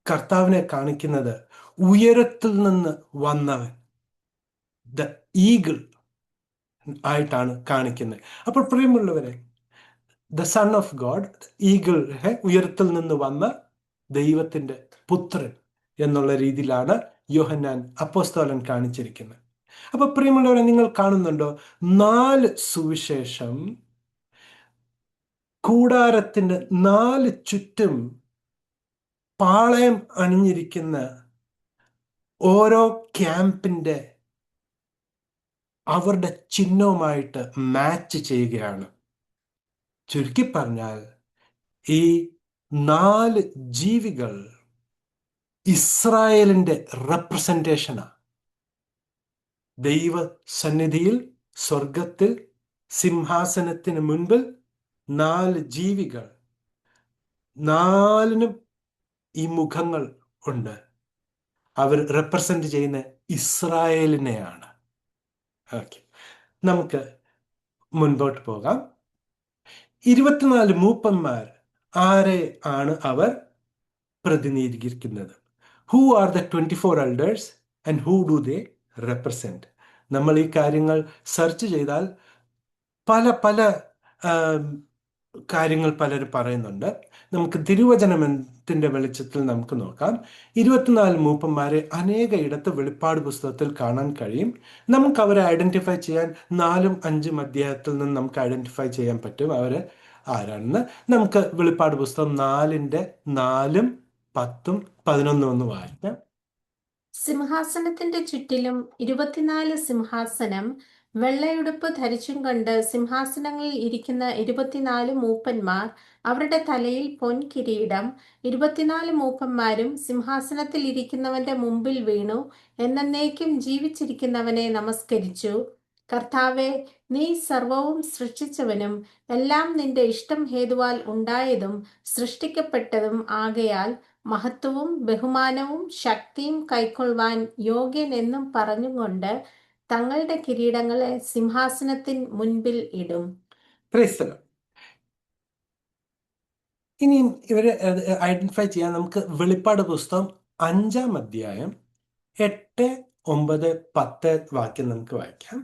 കർത്താവിനെ കാണിക്കുന്നത് ഉയരത്തിൽ നിന്ന് വന്നവൻ, ദ ഈഗിൾ ആയിട്ടാണ് കാണിക്കുന്നത്. അപ്പോൾ പ്രിയമുള്ളവരെ, the son of God, eagle, ഉയരത്തിൽ നിന്ന് വന്ന ദൈവത്തിന്റെ പുത്രൻ എന്നുള്ള രീതിയിലാണ് യോഹന്നാൻ അപ്പോസ്തലൻ കാണിച്ചിരിക്കുന്നത്. അപ്പൊ പ്രിയമുള്ളവരെ, നിങ്ങൾ കാണുന്നുണ്ടോ 4 സുവിശേഷം കൂടാരത്തിന്റെ 4 ചുറ്റും പാളയം അണിഞ്ഞിരിക്കുന്ന ഓരോ ക്യാമ്പിന്റെ അവരുടെ ചിഹ്നവുമായിട്ട് മാച്ച് ചെയ്യുകയാണ്. ചുരുക്കി പറഞ്ഞാൽ ഈ 4 ജീവികൾ ഇസ്രായേലിന്റെ റെപ്രസെന്റേഷനാണ്. ദൈവ സന്നിധിയിൽ സ്വർഗത്തിൽ സിംഹാസനത്തിന് മുൻപിൽ 4 ജീവികൾ, 4നും ഈ മുഖങ്ങൾ ഉണ്ട്. അവർ റെപ്രസെന്റ് ചെയ്യുന്ന ഇസ്രായേലിനെയാണ്. ഓക്കെ, നമുക്ക് മുൻപോട്ട് പോകാം. 24 മൂപ്പന്മാർ ആരെ ആണ് അവർ പ്രതിനിധീകരിക്കുന്നത്? Who are the 24 elders and who do they represent? നമ്മൾ ഈ കാര്യങ്ങൾ സെർച്ച് ചെയ്താൽ പല പല ആം, കാര്യങ്ങൾ പലരും പറയുന്നുണ്ട്. നമുക്ക് തിരുവചനത്തിന്റെ വെളിച്ചത്തിൽ നമുക്ക് നോക്കാം. 24 മൂപ്പന്മാരെ അനേക ഇടത്ത് വെളിപ്പാട് പുസ്തകത്തിൽ കാണാൻ കഴിയും. നമുക്ക് അവരെ ഐഡന്റിഫൈ ചെയ്യാൻ 4ഉം 5ഉം അധ്യായത്തിൽ നിന്ന് നമുക്ക് ഐഡന്റിഫൈ ചെയ്യാൻ പറ്റും അവര് ആരാണെന്ന്. നമുക്ക് വെളിപ്പാട് പുസ്തകം 4ന്റെ 4ഉം 10ഉം 11ഉം ഒന്ന് വായിക്കാം. സിംഹാസനത്തിന്റെ ചുറ്റിലും 24 സിംഹാസനം, വെള്ളയുടുപ്പ് ധരിച്ചും കൊണ്ട് സിംഹാസനങ്ങളിൽ ഇരിക്കുന്ന 24 മൂപ്പന്മാർ, അവരുടെ തലയിൽ പൊൻകിരീടം. 24 മൂപ്പന്മാരും സിംഹാസനത്തിൽ ഇരിക്കുന്നവന്റെ മുമ്പിൽ വീണു എന്നേക്കും ജീവിച്ചിരിക്കുന്നവനെ നമസ്കരിച്ചു. കർത്താവെ, നീ സർവവും സൃഷ്ടിച്ചവനും എല്ലാം നിന്റെ ഇഷ്ടം ഹേതുവാൽ ഉണ്ടായതും സൃഷ്ടിക്കപ്പെട്ടതും ആകയാൽ മഹത്വവും ബഹുമാനവും ശക്തിയും കൈക്കൊള്ളുവാൻ യോഗ്യൻ എന്നും പറഞ്ഞുകൊണ്ട് തങ്ങളുടെ കിരീടങ്ങളെ സിംഹാസനത്തിൻ മുൻപിൽ ഇടും. Praise the Lord. ഇനിയും ഇവരെ ഐഡന്റിഫൈ ചെയ്യാൻ നമുക്ക് വെളിപ്പാട് പുസ്തകം 5-ാം അധ്യായം 8, 9, 10 വാക്യം നമുക്ക് വായിക്കാം.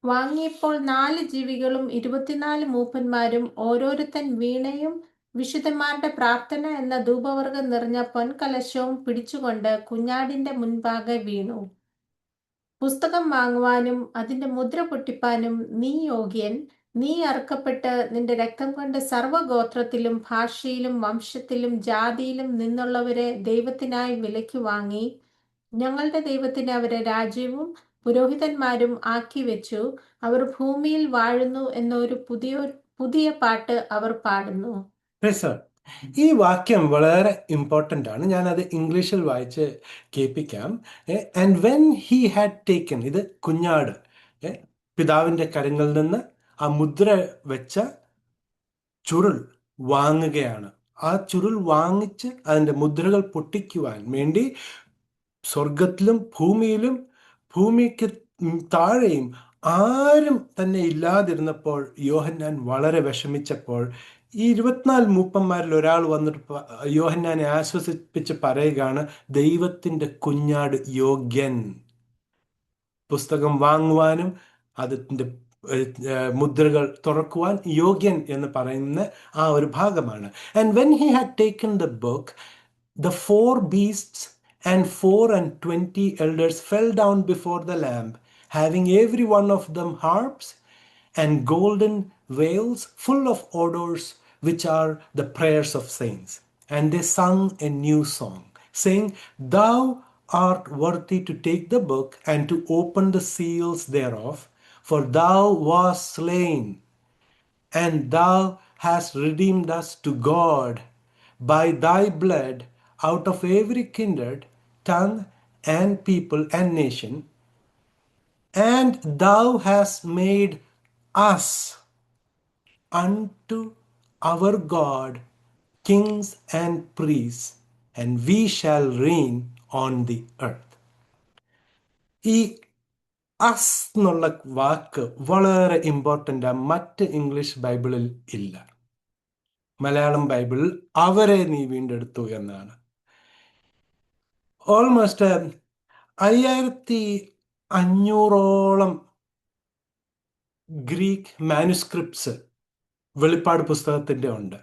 വാങ്ങിയപ്പോൾ 4 ജീവികളും 24 മൂപ്പന്മാരും ഓരോരുത്തൻ വീണയും വിശുദ്ധന്മാരുടെ പ്രാർത്ഥന എന്ന ധൂപവർഗം നിറഞ്ഞ പൊൻകലശവും പിടിച്ചുകൊണ്ട് കുഞ്ഞാടിന്റെ മുൻപാകെ വീണു. പുസ്തകം വാങ്ങുവാനും അതിന്റെ മുദ്ര പൊട്ടിപ്പാനും നീ യോഗ്യൻ. നീ അറുക്കപ്പെട്ട് നിന്റെ രക്തം കൊണ്ട് സർവ്വഗോത്രത്തിലും ഭാഷയിലും വംശത്തിലും ജാതിയിലും നിന്നുള്ളവരെ ദൈവത്തിനായി വിലയ്ക്ക് വാങ്ങി. ഞങ്ങളുടെ ദൈവത്തിന് അവരെ രാജ്യവും പുരോഹിതന്മാരും ആക്കി വെച്ചു. അവർ ഭൂമിയിൽ വാഴുന്നു എന്നൊരു പുതിയ പാട്ട് അവർ പാടുന്നു. Praise the Lord. ഈ വാക്യം വളരെ ഇമ്പോർട്ടൻ്റ് ആണ്. ഞാനത് ഇംഗ്ലീഷിൽ വായിച്ച് കേൾപ്പിക്കാം. And when he had taken, ഇത് കുഞ്ഞാട് പിതാവിൻ്റെ കരങ്ങളിൽ നിന്ന് ആ മുദ്ര വെച്ച ചുരുൾ വാങ്ങുകയാണ്. ആ ചുരുൾ വാങ്ങിച്ച് അതിൻ്റെ മുദ്രകൾ പൊട്ടിക്കുവാൻ വേണ്ടി സ്വർഗത്തിലും ഭൂമിക്ക് താഴെയും ആരും തന്നെ ഇല്ലാതിരുന്നപ്പോൾ യോഹന്നാൻ വളരെ വിഷമിച്ചപ്പോൾ ഈ 24 മൂപ്പന്മാരിൽ ഒരാൾ വന്നിട്ട് യോഹന്നാനെ ആശ്വസിപ്പിച്ച് പറയുകയാണ്, ദൈവത്തിൻ്റെ കുഞ്ഞാട് യോഗ്യൻ പുസ്തകം വാങ്ങുവാനും അതിൻ്റെ മുദ്രകൾ തുറക്കുവാൻ യോഗ്യൻ എന്ന് പറയുന്ന ആ ഒരു ഭാഗമാണ്. And when he had taken the book, the 4 beasts and 24 elders fell down before the Lamb, having every one of them harps and golden veils full of odors, which are the prayers of saints. And they sung a new song, saying, Thou art worthy to take the book and to open the seals thereof, for thou wast slain, and thou hast redeemed us to God by thy blood out of every kindred, tongue, and people and nation, and thou hast made us unto our God kings and priests, and we shall reign on the earth. ഈ us എന്നുള്ള വാക്ക് വളരെ important. മറ്റ് English ബൈബിളിൽ ഇല്ല. മലയാളം ബൈബിളിൽ അവരെ നീ വീണ്ടെടുത്തു എന്നാണ്. ഓൾമോസ്റ്റ് 5500ഓളം ഗ്രീക്ക് മാനുസ്ക്രിപ്റ്റ്സ് വെളിപ്പാട് പുസ്തകത്തിൻ്റെ ഉണ്ട്.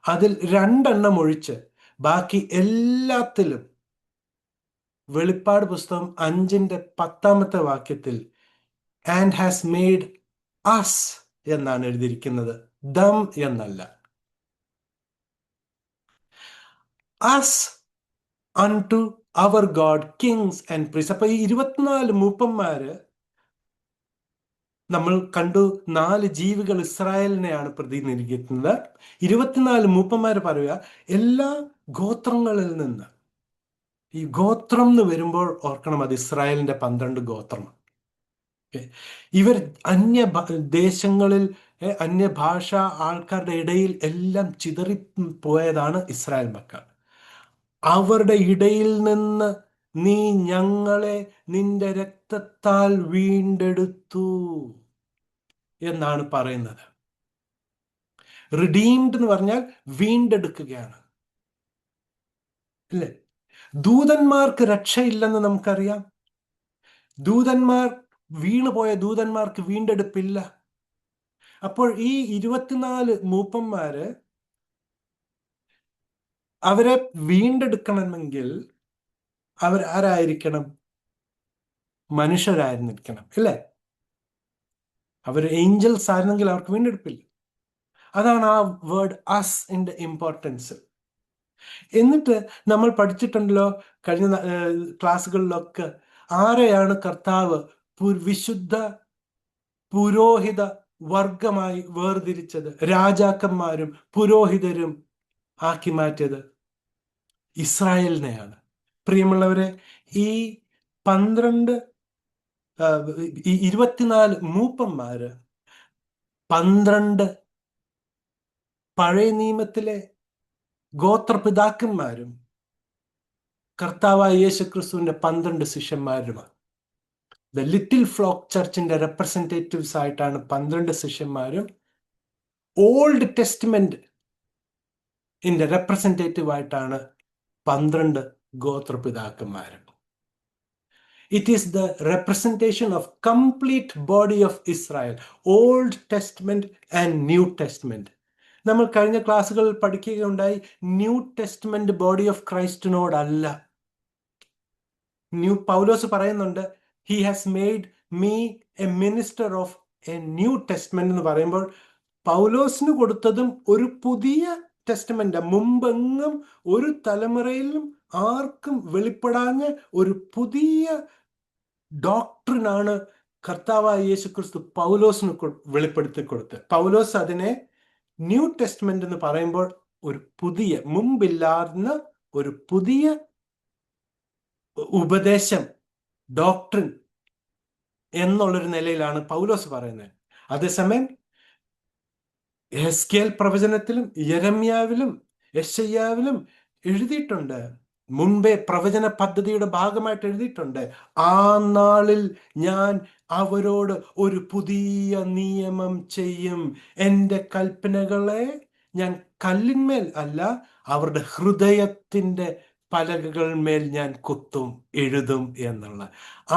അതിൽ 2 ഒഴിച്ച് ബാക്കി എല്ലാത്തിലും വെളിപ്പാട് പുസ്തകം 5ന്റെ 10ാമത്തെ വാക്യത്തിൽ ആൻഡ് ഹാസ് മെയ്ഡ് അസ് എന്നാണ് എഴുതിയിരിക്കുന്നത്, ദം എന്നല്ല. As unto our God kings and priests. അപ്പൊ ഈ 24 മൂപ്പന്മാര് നമ്മൾ കണ്ടു, 4 ജീവികൾ ഇസ്രായേലിനെയാണ് പ്രതിനിധീകരിക്കുന്നത്. 24 മൂപ്പന്മാര് പറയുക എല്ലാ ഗോത്രങ്ങളിൽ നിന്ന്. ഈ ഗോത്രം എന്ന് വരുമ്പോൾ ഓർക്കണം, അത് ഇസ്രായേലിന്റെ 12 ഗോത്രമാണ്. ഇവർ ദേശങ്ങളിൽ അന്യഭാഷ ആൾക്കാരുടെ ഇടയിൽ എല്ലാം ചിതറിപ്പോയതാണ് ഇസ്രായേൽ മക്കൾ. അവരുടെ ഇടയിൽ നിന്ന് നീ ഞങ്ങളെ നിന്റെ രക്തത്താൽ വീണ്ടെടുത്തു എന്നാണ് പറയുന്നത്. റിഡീംഡ് എന്ന് പറഞ്ഞാൽ വീണ്ടെടുക്കുകയാണ്, അല്ലേ? ദൂതന്മാർക്ക് രക്ഷയില്ലെന്ന് നമുക്കറിയാം. ദൂതന്മാർ, വീണുപോയ ദൂതന്മാർക്ക് വീണ്ടെടുപ്പില്ല. അപ്പോൾ ഈ 24 മൂപ്പന്മാര് അവരെ വീണ്ടെടുക്കണമെങ്കിൽ അവർ ആരായിരിക്കണം? മനുഷ്യരായിരിക്കണം, അല്ലേ? അവർ ഏഞ്ചൽസ് ആയിരുന്നെങ്കിൽ അവർക്ക് വീണ്ടെടുപ്പില്ല. അതാണ് ആ വേർഡ് അസിന്റെ ഇമ്പോർട്ടൻസ്. എന്നിട്ട് നമ്മൾ പഠിച്ചിട്ടുണ്ടല്ലോ കഴിഞ്ഞ ക്ലാസ്സുകളിലൊക്കെ, ആരെയാണ് കർത്താവ് വിശുദ്ധ പുരോഹിത വർഗമായി വേർതിരിച്ചത്, രാജാക്കന്മാരും പുരോഹിതരും ആക്കി മാറ്റിയത്? ഇസ്രായേലിനെയാണ്. പ്രിയമുള്ളവരെ, ഈ 12 ഈ 24 മൂപ്പന്മാര് 12 പഴയ നിയമത്തിലെ ഗോത്രപിതാക്കന്മാരും കർത്താവായ യേശു ക്രിസ്തുവിന്റെ 12 ശിഷ്യന്മാരുമാണ്. ദ ലിറ്റിൽ ഫ്ലോക്ക് ചർച്ചിന്റെ റെപ്രസെന്റേറ്റീവ്സ് ആയിട്ടാണ് 12 ശിഷ്യന്മാരും ഓൾഡ് ടെസ്റ്റ്മെന്റ് ഇന്റെ റെപ്രസെന്റേറ്റീവ് ആയിട്ടാണ് 12 ഗോത്രപിതാക്കന്മാരും. It is the representation of complete body of Israel, old testament and new testament. നമ്മൾ കഴിഞ്ഞ ക്ലാസ്സുകളിൽ പഠിക്കുകയുണ്ടായി, ന്യൂ ടെസ്റ്റ്മെന്റ് ബോഡി ഓഫ് ക്രൈസ്റ്റിനോടല്ല. പൗലോസ് പറയുന്നുണ്ട്, he has made me a minister of a new testament എന്ന് പറയുമ്പോൾ പൗലോസിന് കൊടുത്തതും ഒരു പുതിയ ടെസ്റ്റ്മെന്റ്, മുമ്പെങ്ങും ഒരു തലമുറയിലും ആർക്കും വെളിപ്പെടാഞ്ഞ ഒരു പുതിയ ഡോക്ട്രിനാണ് കർത്താവായ യേശു ക്രിസ്തു പൗലോസിന് വെളിപ്പെടുത്തി കൊടുത്തത്. പൗലോസ് അതിനെ ന്യൂ ടെസ്റ്റ്മെന്റ് എന്ന് പറയുമ്പോൾ ഒരു പുതിയ, മുമ്പില്ലാർന്ന ഒരു പുതിയ ഉപദേശം, ഡോക്ട്രിൻ എന്നുള്ളൊരു നിലയിലാണ് പൗലോസ് പറയുന്നത്. അതേസമയം എഹെസ്കേൽ പ്രവചനത്തിലും യെരമ്യാവിലും യെശയ്യാവിലും എഴുതിയിട്ടുണ്ട്, മുൻപേ പ്രവചന പദ്ധതിയുടെ ഭാഗമായിട്ട് എഴുതിയിട്ടുണ്ട്, ആ നാളിൽ ഞാൻ അവരോട് ഒരു പുതിയ നിയമം ചെയ്യും, എൻ്റെ കൽപ്പനകളെ ഞാൻ കല്ലിന്മേൽ അല്ല അവരുടെ ഹൃദയത്തിൻ്റെ പലകകൾമേൽ ഞാൻ കുത്തും, എഴുതും എന്നുള്ള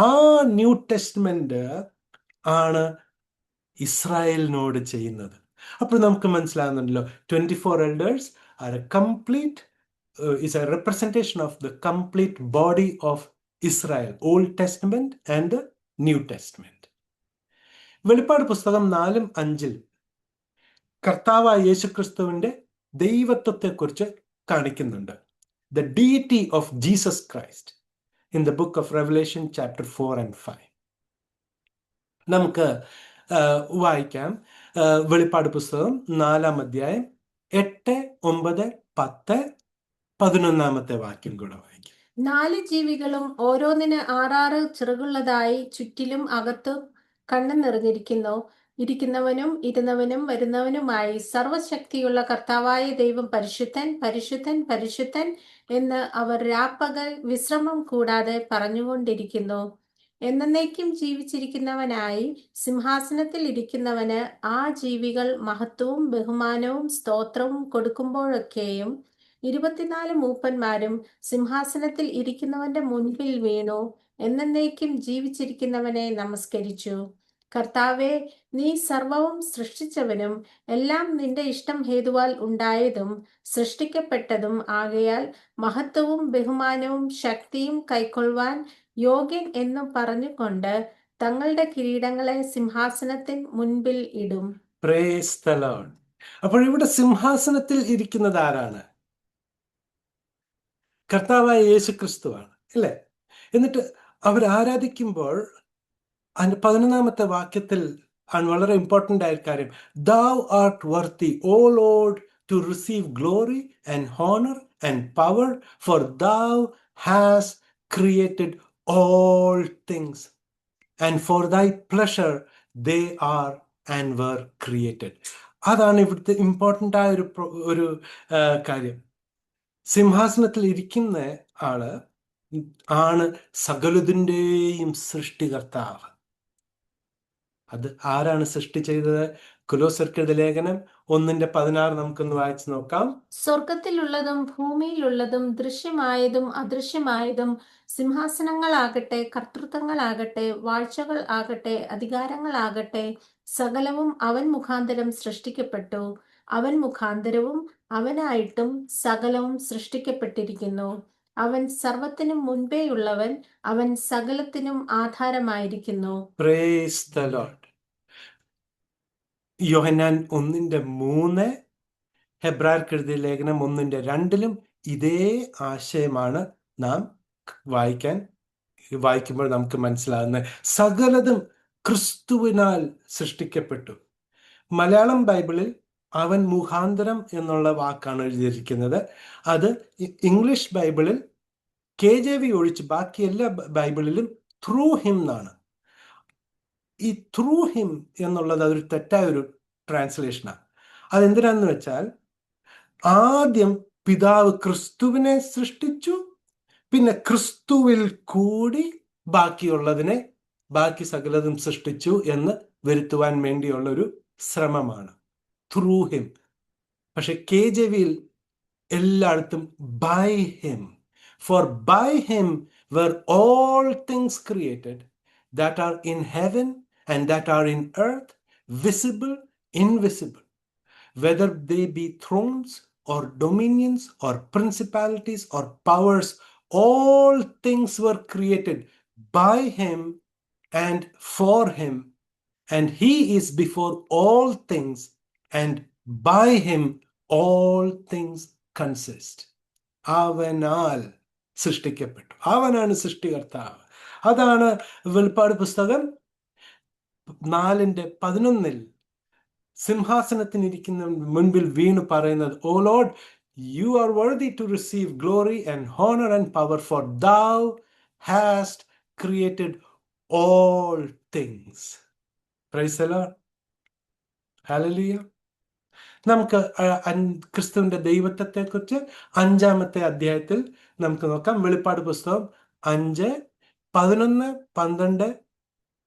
ആ ന്യൂ ടെസ്റ്റ്മെന്റ് ആണ് ഇസ്രായേലിനോട് ചെയ്യുന്നത്. അപ്പോൾ നമുക്ക് മനസ്സിലാകുന്നുണ്ടല്ലോ, 24 elders are a complete is a representation of the complete body of Israel, Old Testament and the New Testament. വെളിപ്പാട് പുസ്തകം 4-5 കർത്താവായ യേശുക്രിസ്തുവിന്റെ ദൈവത്വത്തെക്കുറിച്ച് കാണിക്കുന്നുണ്ട്. The deity of Jesus Christ in the book of Revelation chapter 4 and 5. നമുക്ക് വായിക്കാം. വെളിപ്പാട് പുസ്തകം 4-ാം അധ്യായം 8, 9, 10, 11 വാക്യം കൂടെ വായിക്കാം. 4 ജീവികളും ഓരോന്നിന് 6 ചിറകുള്ളതായി ചുറ്റിലും അകത്തും കണ്ണു നിറഞ്ഞിരിക്കുന്നു. ഇരിക്കുന്നവനും ഇരുന്നവനും വരുന്നവനുമായി സർവശക്തിയുള്ള കർത്താവായ ദൈവം പരിശുദ്ധൻ, പരിശുദ്ധൻ, പരിശുദ്ധൻ എന്ന് അവർ രാപ്പകൽ വിശ്രമം കൂടാതെ പറഞ്ഞുകൊണ്ടിരിക്കുന്നു. എന്നേക്കും ജീവിച്ചിരിക്കുന്നവനായി സിംഹാസനത്തിൽ ഇരിക്കുന്നവന് ആ ജീവികൾ മഹത്വവും ബഹുമാനവും സ്തോത്രവും കൊടുക്കുമ്പോഴൊക്കെയും 24 മൂപ്പന്മാരും സിംഹാസനത്തിൽ ഇരിക്കുന്നവന്റെ മുൻപിൽ വീണു എന്നേക്കും ജീവിച്ചിരിക്കുന്നവനെ നമസ്കരിച്ചു. കർത്താവേ, നീ സർവവും സൃഷ്ടിച്ചവനും എല്ലാം നിന്റെ ഇഷ്ടം ഹേതുവാൽ ഉണ്ടായതും സൃഷ്ടിക്കപ്പെട്ടതും ആകയാൽ മഹത്വവും ബഹുമാനവും ശക്തിയും കൈക്കൊള്ളുവാൻ യോഗ്യൻ എന്നും പറഞ്ഞുകൊണ്ട് തങ്ങളുടെ കിരീടങ്ങളെ സിംഹാസനത്തിന് മുൻപിൽ ഇടും. Price the Lord. അപ്പോൾ ഇവിടെ സിംഹാസനത്തിൽ ഇരിക്കുന്നത് ആരാണ്? കർത്താവായ യേശു ക്രിസ്തുവാണ്, അല്ലേ? എന്നിട്ട് അവർ ആരാധിക്കുമ്പോൾ അതിന്റെ 11-ാമത്തെ വാക്യത്തിൽ ആണ് വളരെ ഇമ്പോർട്ടൻ്റ് ആയ കാര്യം, thou art worthy, O Lord, to receive glory and honor and power, for thou hast created all things, and for thy pleasure they are and were created. അതാണ് ഇവിടുത്തെ ഇമ്പോർട്ടൻ്റ് ആയ ഒരു കാര്യം. സിംഹാസനത്തിൽ ഇരിക്കുന്ന ആള് ആണ് സകലതിൻ്റെയും സൃഷ്ടികർത്താവ്. അത് ആരാണ് സൃഷ്ടി ചെയ്തത്? കൊലോസ്യർക്കെഴുതിയ ലേഖനം 1:16 നമുക്കൊന്ന് വായിച്ചു നോക്കാം. സ്വർഗത്തിലുള്ളതും ഭൂമിയിലുള്ളതും ദൃശ്യമായതും അദൃശ്യമായതും, സിംഹാസനങ്ങളാകട്ടെ, കർത്തൃത്വങ്ങളാകട്ടെ, വാഴ്ചകൾ ആകട്ടെ, അധികാരങ്ങളാകട്ടെ, സകലവും അവൻ മുഖാന്തരം സൃഷ്ടിക്കപ്പെട്ടു. അവൻ മുഖാന്തരവും അവനായിട്ടും സകലവും സൃഷ്ടിക്കപ്പെട്ടിരിക്കുന്നു. അവൻ സർവത്തിനും മുൻപേയുള്ളവൻ, അവൻ സകലത്തിനും ആധാരമായിരിക്കുന്നു. Praise the Lord. യോഹന്നാൻ 1:3, ഹെബ്രായർക്ക് എഴുതിയ ലേഖനം 1:2 ഇതേ ആശയമാണ് നാം വായിക്കുമ്പോൾ നമുക്ക് മനസ്സിലാകുന്നത്. സകലതും ക്രിസ്തുവിനാൽ സൃഷ്ടിക്കപ്പെട്ടു. മലയാളം ബൈബിളിൽ അവൻ മുഖാന്തരം എന്നുള്ള വാക്കാണ് എഴുതിയിരിക്കുന്നത്. അത് ഇംഗ്ലീഷ് ബൈബിളിൽ KJV ഒഴിച്ച് ബാക്കി എല്ലാ ബൈബിളിലും ത്രൂ ഹിം എന്നാണ്. ഈ ത്രൂ ഹിം എന്നുള്ളത് അതൊരു തെറ്റായ ഒരു ട്രാൻസ്ലേഷനാണ്. അതെന്തിനാന്ന് വെച്ചാൽ, ആദ്യം പിതാവ് ക്രിസ്തുവിനെ സൃഷ്ടിച്ചു, പിന്നെ ക്രിസ്തുവിൽ കൂടി ബാക്കി സകലതും സൃഷ്ടിച്ചു എന്ന് വരുത്തുവാൻ വേണ്ടിയുള്ള ഒരു ശ്രമമാണ് ത്രൂ ഹിം. പക്ഷെ KJVയിൽ എല്ലായിടത്തും by him. For by him were all things created that are in heaven and that are in earth, visible, invisible, whether they be thrones or dominions or principalities or powers. All things were created by him and for him, and he is before all things, and by him all things consist. അവനാൽ സൃഷ്ടിക്കപ്പെട്ടു. അവനാണ് സൃഷ്ടികർത്താവ്. അതാണ് വെളിപ്പാട് പുസ്തകം 4:11 സിംഹാസനത്തിനിരിക്കുന്ന മുൻപിൽ വീണ് പറയുന്നത്, O Lord, you are worthy to receive glory and honour and power, for thou hast created all things. Praise the Lord. Hallelujah. നമുക്ക് ക്രിസ്തുവിന്റെ ദൈവത്വത്തെ കുറിച്ച് 5-ാമത്തെ അധ്യായത്തിൽ നമുക്ക് നോക്കാം. വെളിപ്പാട് പുസ്തകം 5, 11, 12,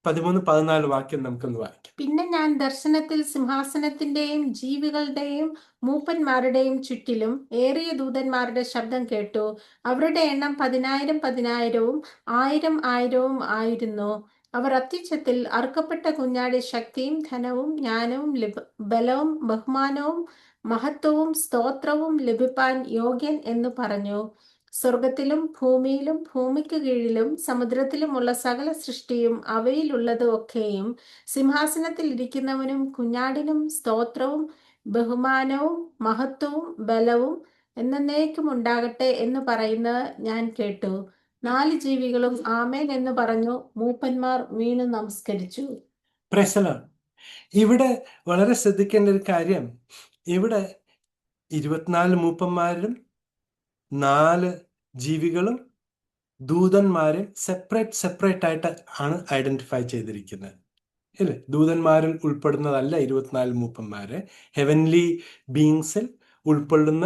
13, 14 വാക്യം നമുക്കൊന്ന് വായിക്കാം. പിന്നെ ഞാൻ ദർശനത്തിൽ സിംഹാസനത്തിന്റെയും ജീവികളുടെയും മൂപ്പന്മാരുടെയും ചുറ്റിലും ഏറിയ ദൂതന്മാരുടെ ശബ്ദം കേട്ടു. അവരുടെ എണ്ണം 10,000 10,000-ഉം 1,000 1,000-ഉം ആയിരുന്നു. അവർ അത്യുച്ചത്തിൽ അറുക്കപ്പെട്ട കുഞ്ഞാടി ശക്തിയും ധനവും ജ്ഞാനവും ബലവും ബഹുമാനവും മഹത്വവും സ്തോത്രവും ലഭിപ്പാൻ യോഗ്യൻ എന്ന് പറഞ്ഞു. സ്വർഗത്തിലും ഭൂമിയിലും ഭൂമിക്ക് കീഴിലും സമുദ്രത്തിലുമുള്ള സകല സൃഷ്ടിയും അവയിലുള്ളത് ഒക്കെയും സിംഹാസനത്തിൽ ഇരിക്കുന്നവനും കുഞ്ഞാടിനും സ്തോത്രവും ബഹുമാനവും മഹത്വവും ബലവും എന്നേക്കും ഉണ്ടാകട്ടെ എന്ന് പറയുന്നത് ഞാൻ കേട്ടു. 4 ജീവികളും ആമേൻ എന്ന് പറഞ്ഞു. മൂപ്പന്മാർ വീണു നമസ്കരിച്ചു. Price the Lord. ഇവിടെ വളരെ ശ്രദ്ധിക്കേണ്ട ഒരു കാര്യം, ഇവിടെ 24 മൂപ്പന്മാരും 4 ജീവികളും ദൂതന്മാരും സെപ്പറേറ്റ് ആയിട്ട് ആണ് ഐഡന്റിഫൈ ചെയ്തിരിക്കുന്നത്, ഇല്ലേ? ദൂതന്മാരിൽ ഉൾപ്പെടുന്നതല്ല 24 മൂപ്പന്മാര്. ഹെവൻലി ബീങ്സിൽ ഉൾപ്പെടുന്ന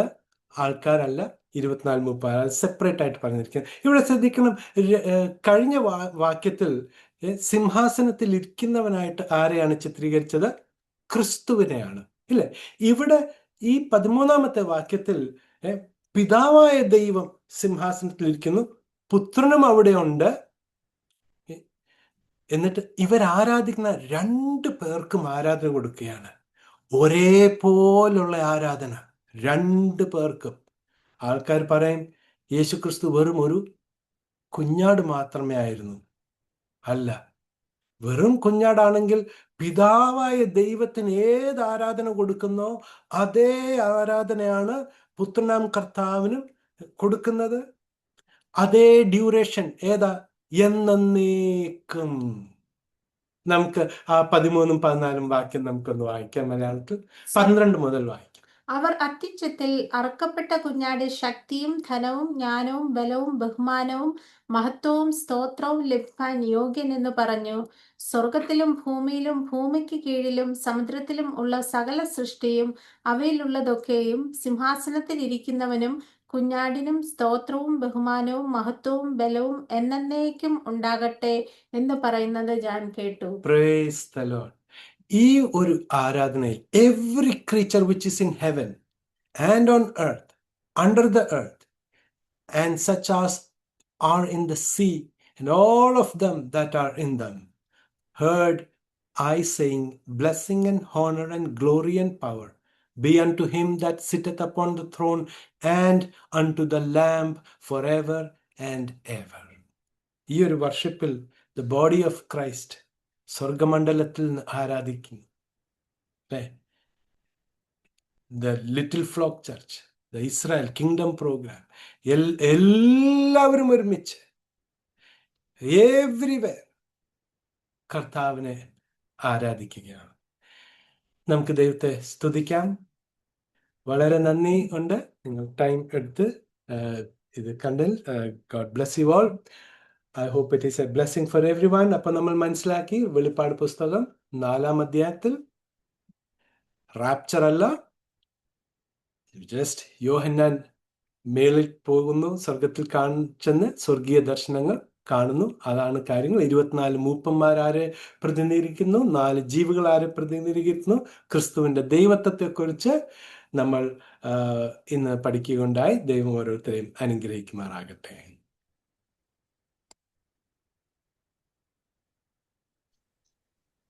ആൾക്കാരല്ല 24 മൂപ്പന്മാർ. അത് സെപ്പറേറ്റ് ആയിട്ട് പറഞ്ഞിരിക്കുന്നത്. ഇവിടെ ശ്രദ്ധിക്കണം, കഴിഞ്ഞ വാക്യത്തിൽ സിംഹാസനത്തിൽ ഇരിക്കുന്നവനായിട്ട് ആരെയാണ് ചിത്രീകരിച്ചത്? ക്രിസ്തുവിനെയാണ്, ഇല്ലേ? ഇവിടെ ഈ 13-ാമത്തെ വാക്യത്തിൽ പിതാവായ ദൈവം സിംഹാസനത്തിൽ ഇരിക്കുന്നു, പുത്രനും അവിടെ ഉണ്ട്. എന്നിട്ട് ഇവർ ആരാധിക്കുന്ന 2 പേർക്കും ആരാധന കൊടുക്കുകയാണ്. ഒരേപോലുള്ള ആരാധന 2 പേർക്കും. ആൾക്കാർ പറയും യേശുക്രിസ്തു വെറും ഒരു കുഞ്ഞാട് മാത്രമേ ആയിരുന്നു. അല്ല, വെറും കുഞ്ഞാടാണെങ്കിൽ പിതാവായ ദൈവത്തിന് ഏത് ആരാധന കൊടുക്കുന്നോ അതേ ആരാധനയാണ് പുത്രനാം കർത്താവിനും കൊടുക്കുന്നത്. അതേ ഡ്യൂറേഷൻ. ഏതാ? എന്നേക്കും. നമുക്ക് ആ 13-ഉം 14-ഉം വാക്യം നമുക്കൊന്ന് വായിക്കാം. മലയാളത്തിൽ 12 മുതൽ വായിക്കാം. അവർ അത്യുച്ചത്തിൽ അറുക്കപ്പെട്ട കുഞ്ഞാട് ശക്തിയും ധനവും ജ്ഞാനവും ബലവും ബഹുമാനവും മഹത്വവും സ്തോത്രവും ലഭിക്കാൻ യോഗ്യൻ എന്ന് പറഞ്ഞു. സ്വർഗത്തിലും ഭൂമിയിലും ഭൂമിക്ക് കീഴിലും സമുദ്രത്തിലും ഉള്ള സകല സൃഷ്ടിയും അവയിലുള്ളതൊക്കെയും സിംഹാസനത്തിൽ ഇരിക്കുന്നവനും കുഞ്ഞാടിനും സ്തോത്രവും ബഹുമാനവും മഹത്വവും ബലവും എന്നേക്കും ഉണ്ടാകട്ടെ എന്ന് പറയുന്നത് ഞാൻ കേട്ടു. Price the Lord. ഈ ഒരു ആരാധനയിൽ every creature which is in heaven and on earth, under the earth, and such as are in the sea, and all of them that are in them, heard I saying, blessing and honor and glory and power be unto him that sitteth upon the throne and unto the Lamb forever and ever. ഈ ഒരു വർഷിപ്പിൽ the body of Christ സ്വർഗമണ്ഡലത്തിൽ നിന്ന് ആരാധിക്കുന്നു. The little flock church, the Israel kingdom programme, എല്ലാവരും ഒരുമിച്ച് everywhere കർത്താവിനെ ആരാധിക്കുകയാണ്. നമുക്ക് ദൈവത്തെ സ്തുതിക്കാം. വളരെ നന്ദി ഉണ്ട് നിങ്ങൾ ടൈം എടുത്ത് ഇത് കണ്ടിൽ. God bless you all. I hope it is a blessing for everyone. അപ്പൊ നമ്മൾ മനസ്സിലാക്കി വെളിപ്പാട് പുസ്തകം 4-ാം അധ്യായത്തിൽ റാപ്ചർ അല്ല, ജസ്റ്റ് യോഹന്നാൻ മേളിൽ പോകുന്നു, സ്വർഗത്തിൽ ചെന്ന് സ്വർഗീയ ദർശനങ്ങൾ കാണുന്നു. അതാണ് കാര്യങ്ങൾ. 24 മൂപ്പന്മാരെ പ്രതിനിധീകരിക്കുന്നു, 4 ജീവികൾ ആരെ പ്രതിനിധീകരിക്കുന്നു, ക്രിസ്തുവിന്റെ ദൈവത്വത്തെക്കുറിച്ച് നമ്മൾ ഇന്ന് പഠിക്കുകയുണ്ടായി. ദൈവം ഓരോരുത്തരെയും അനുഗ്രഹിക്കുമാറാകട്ടെ.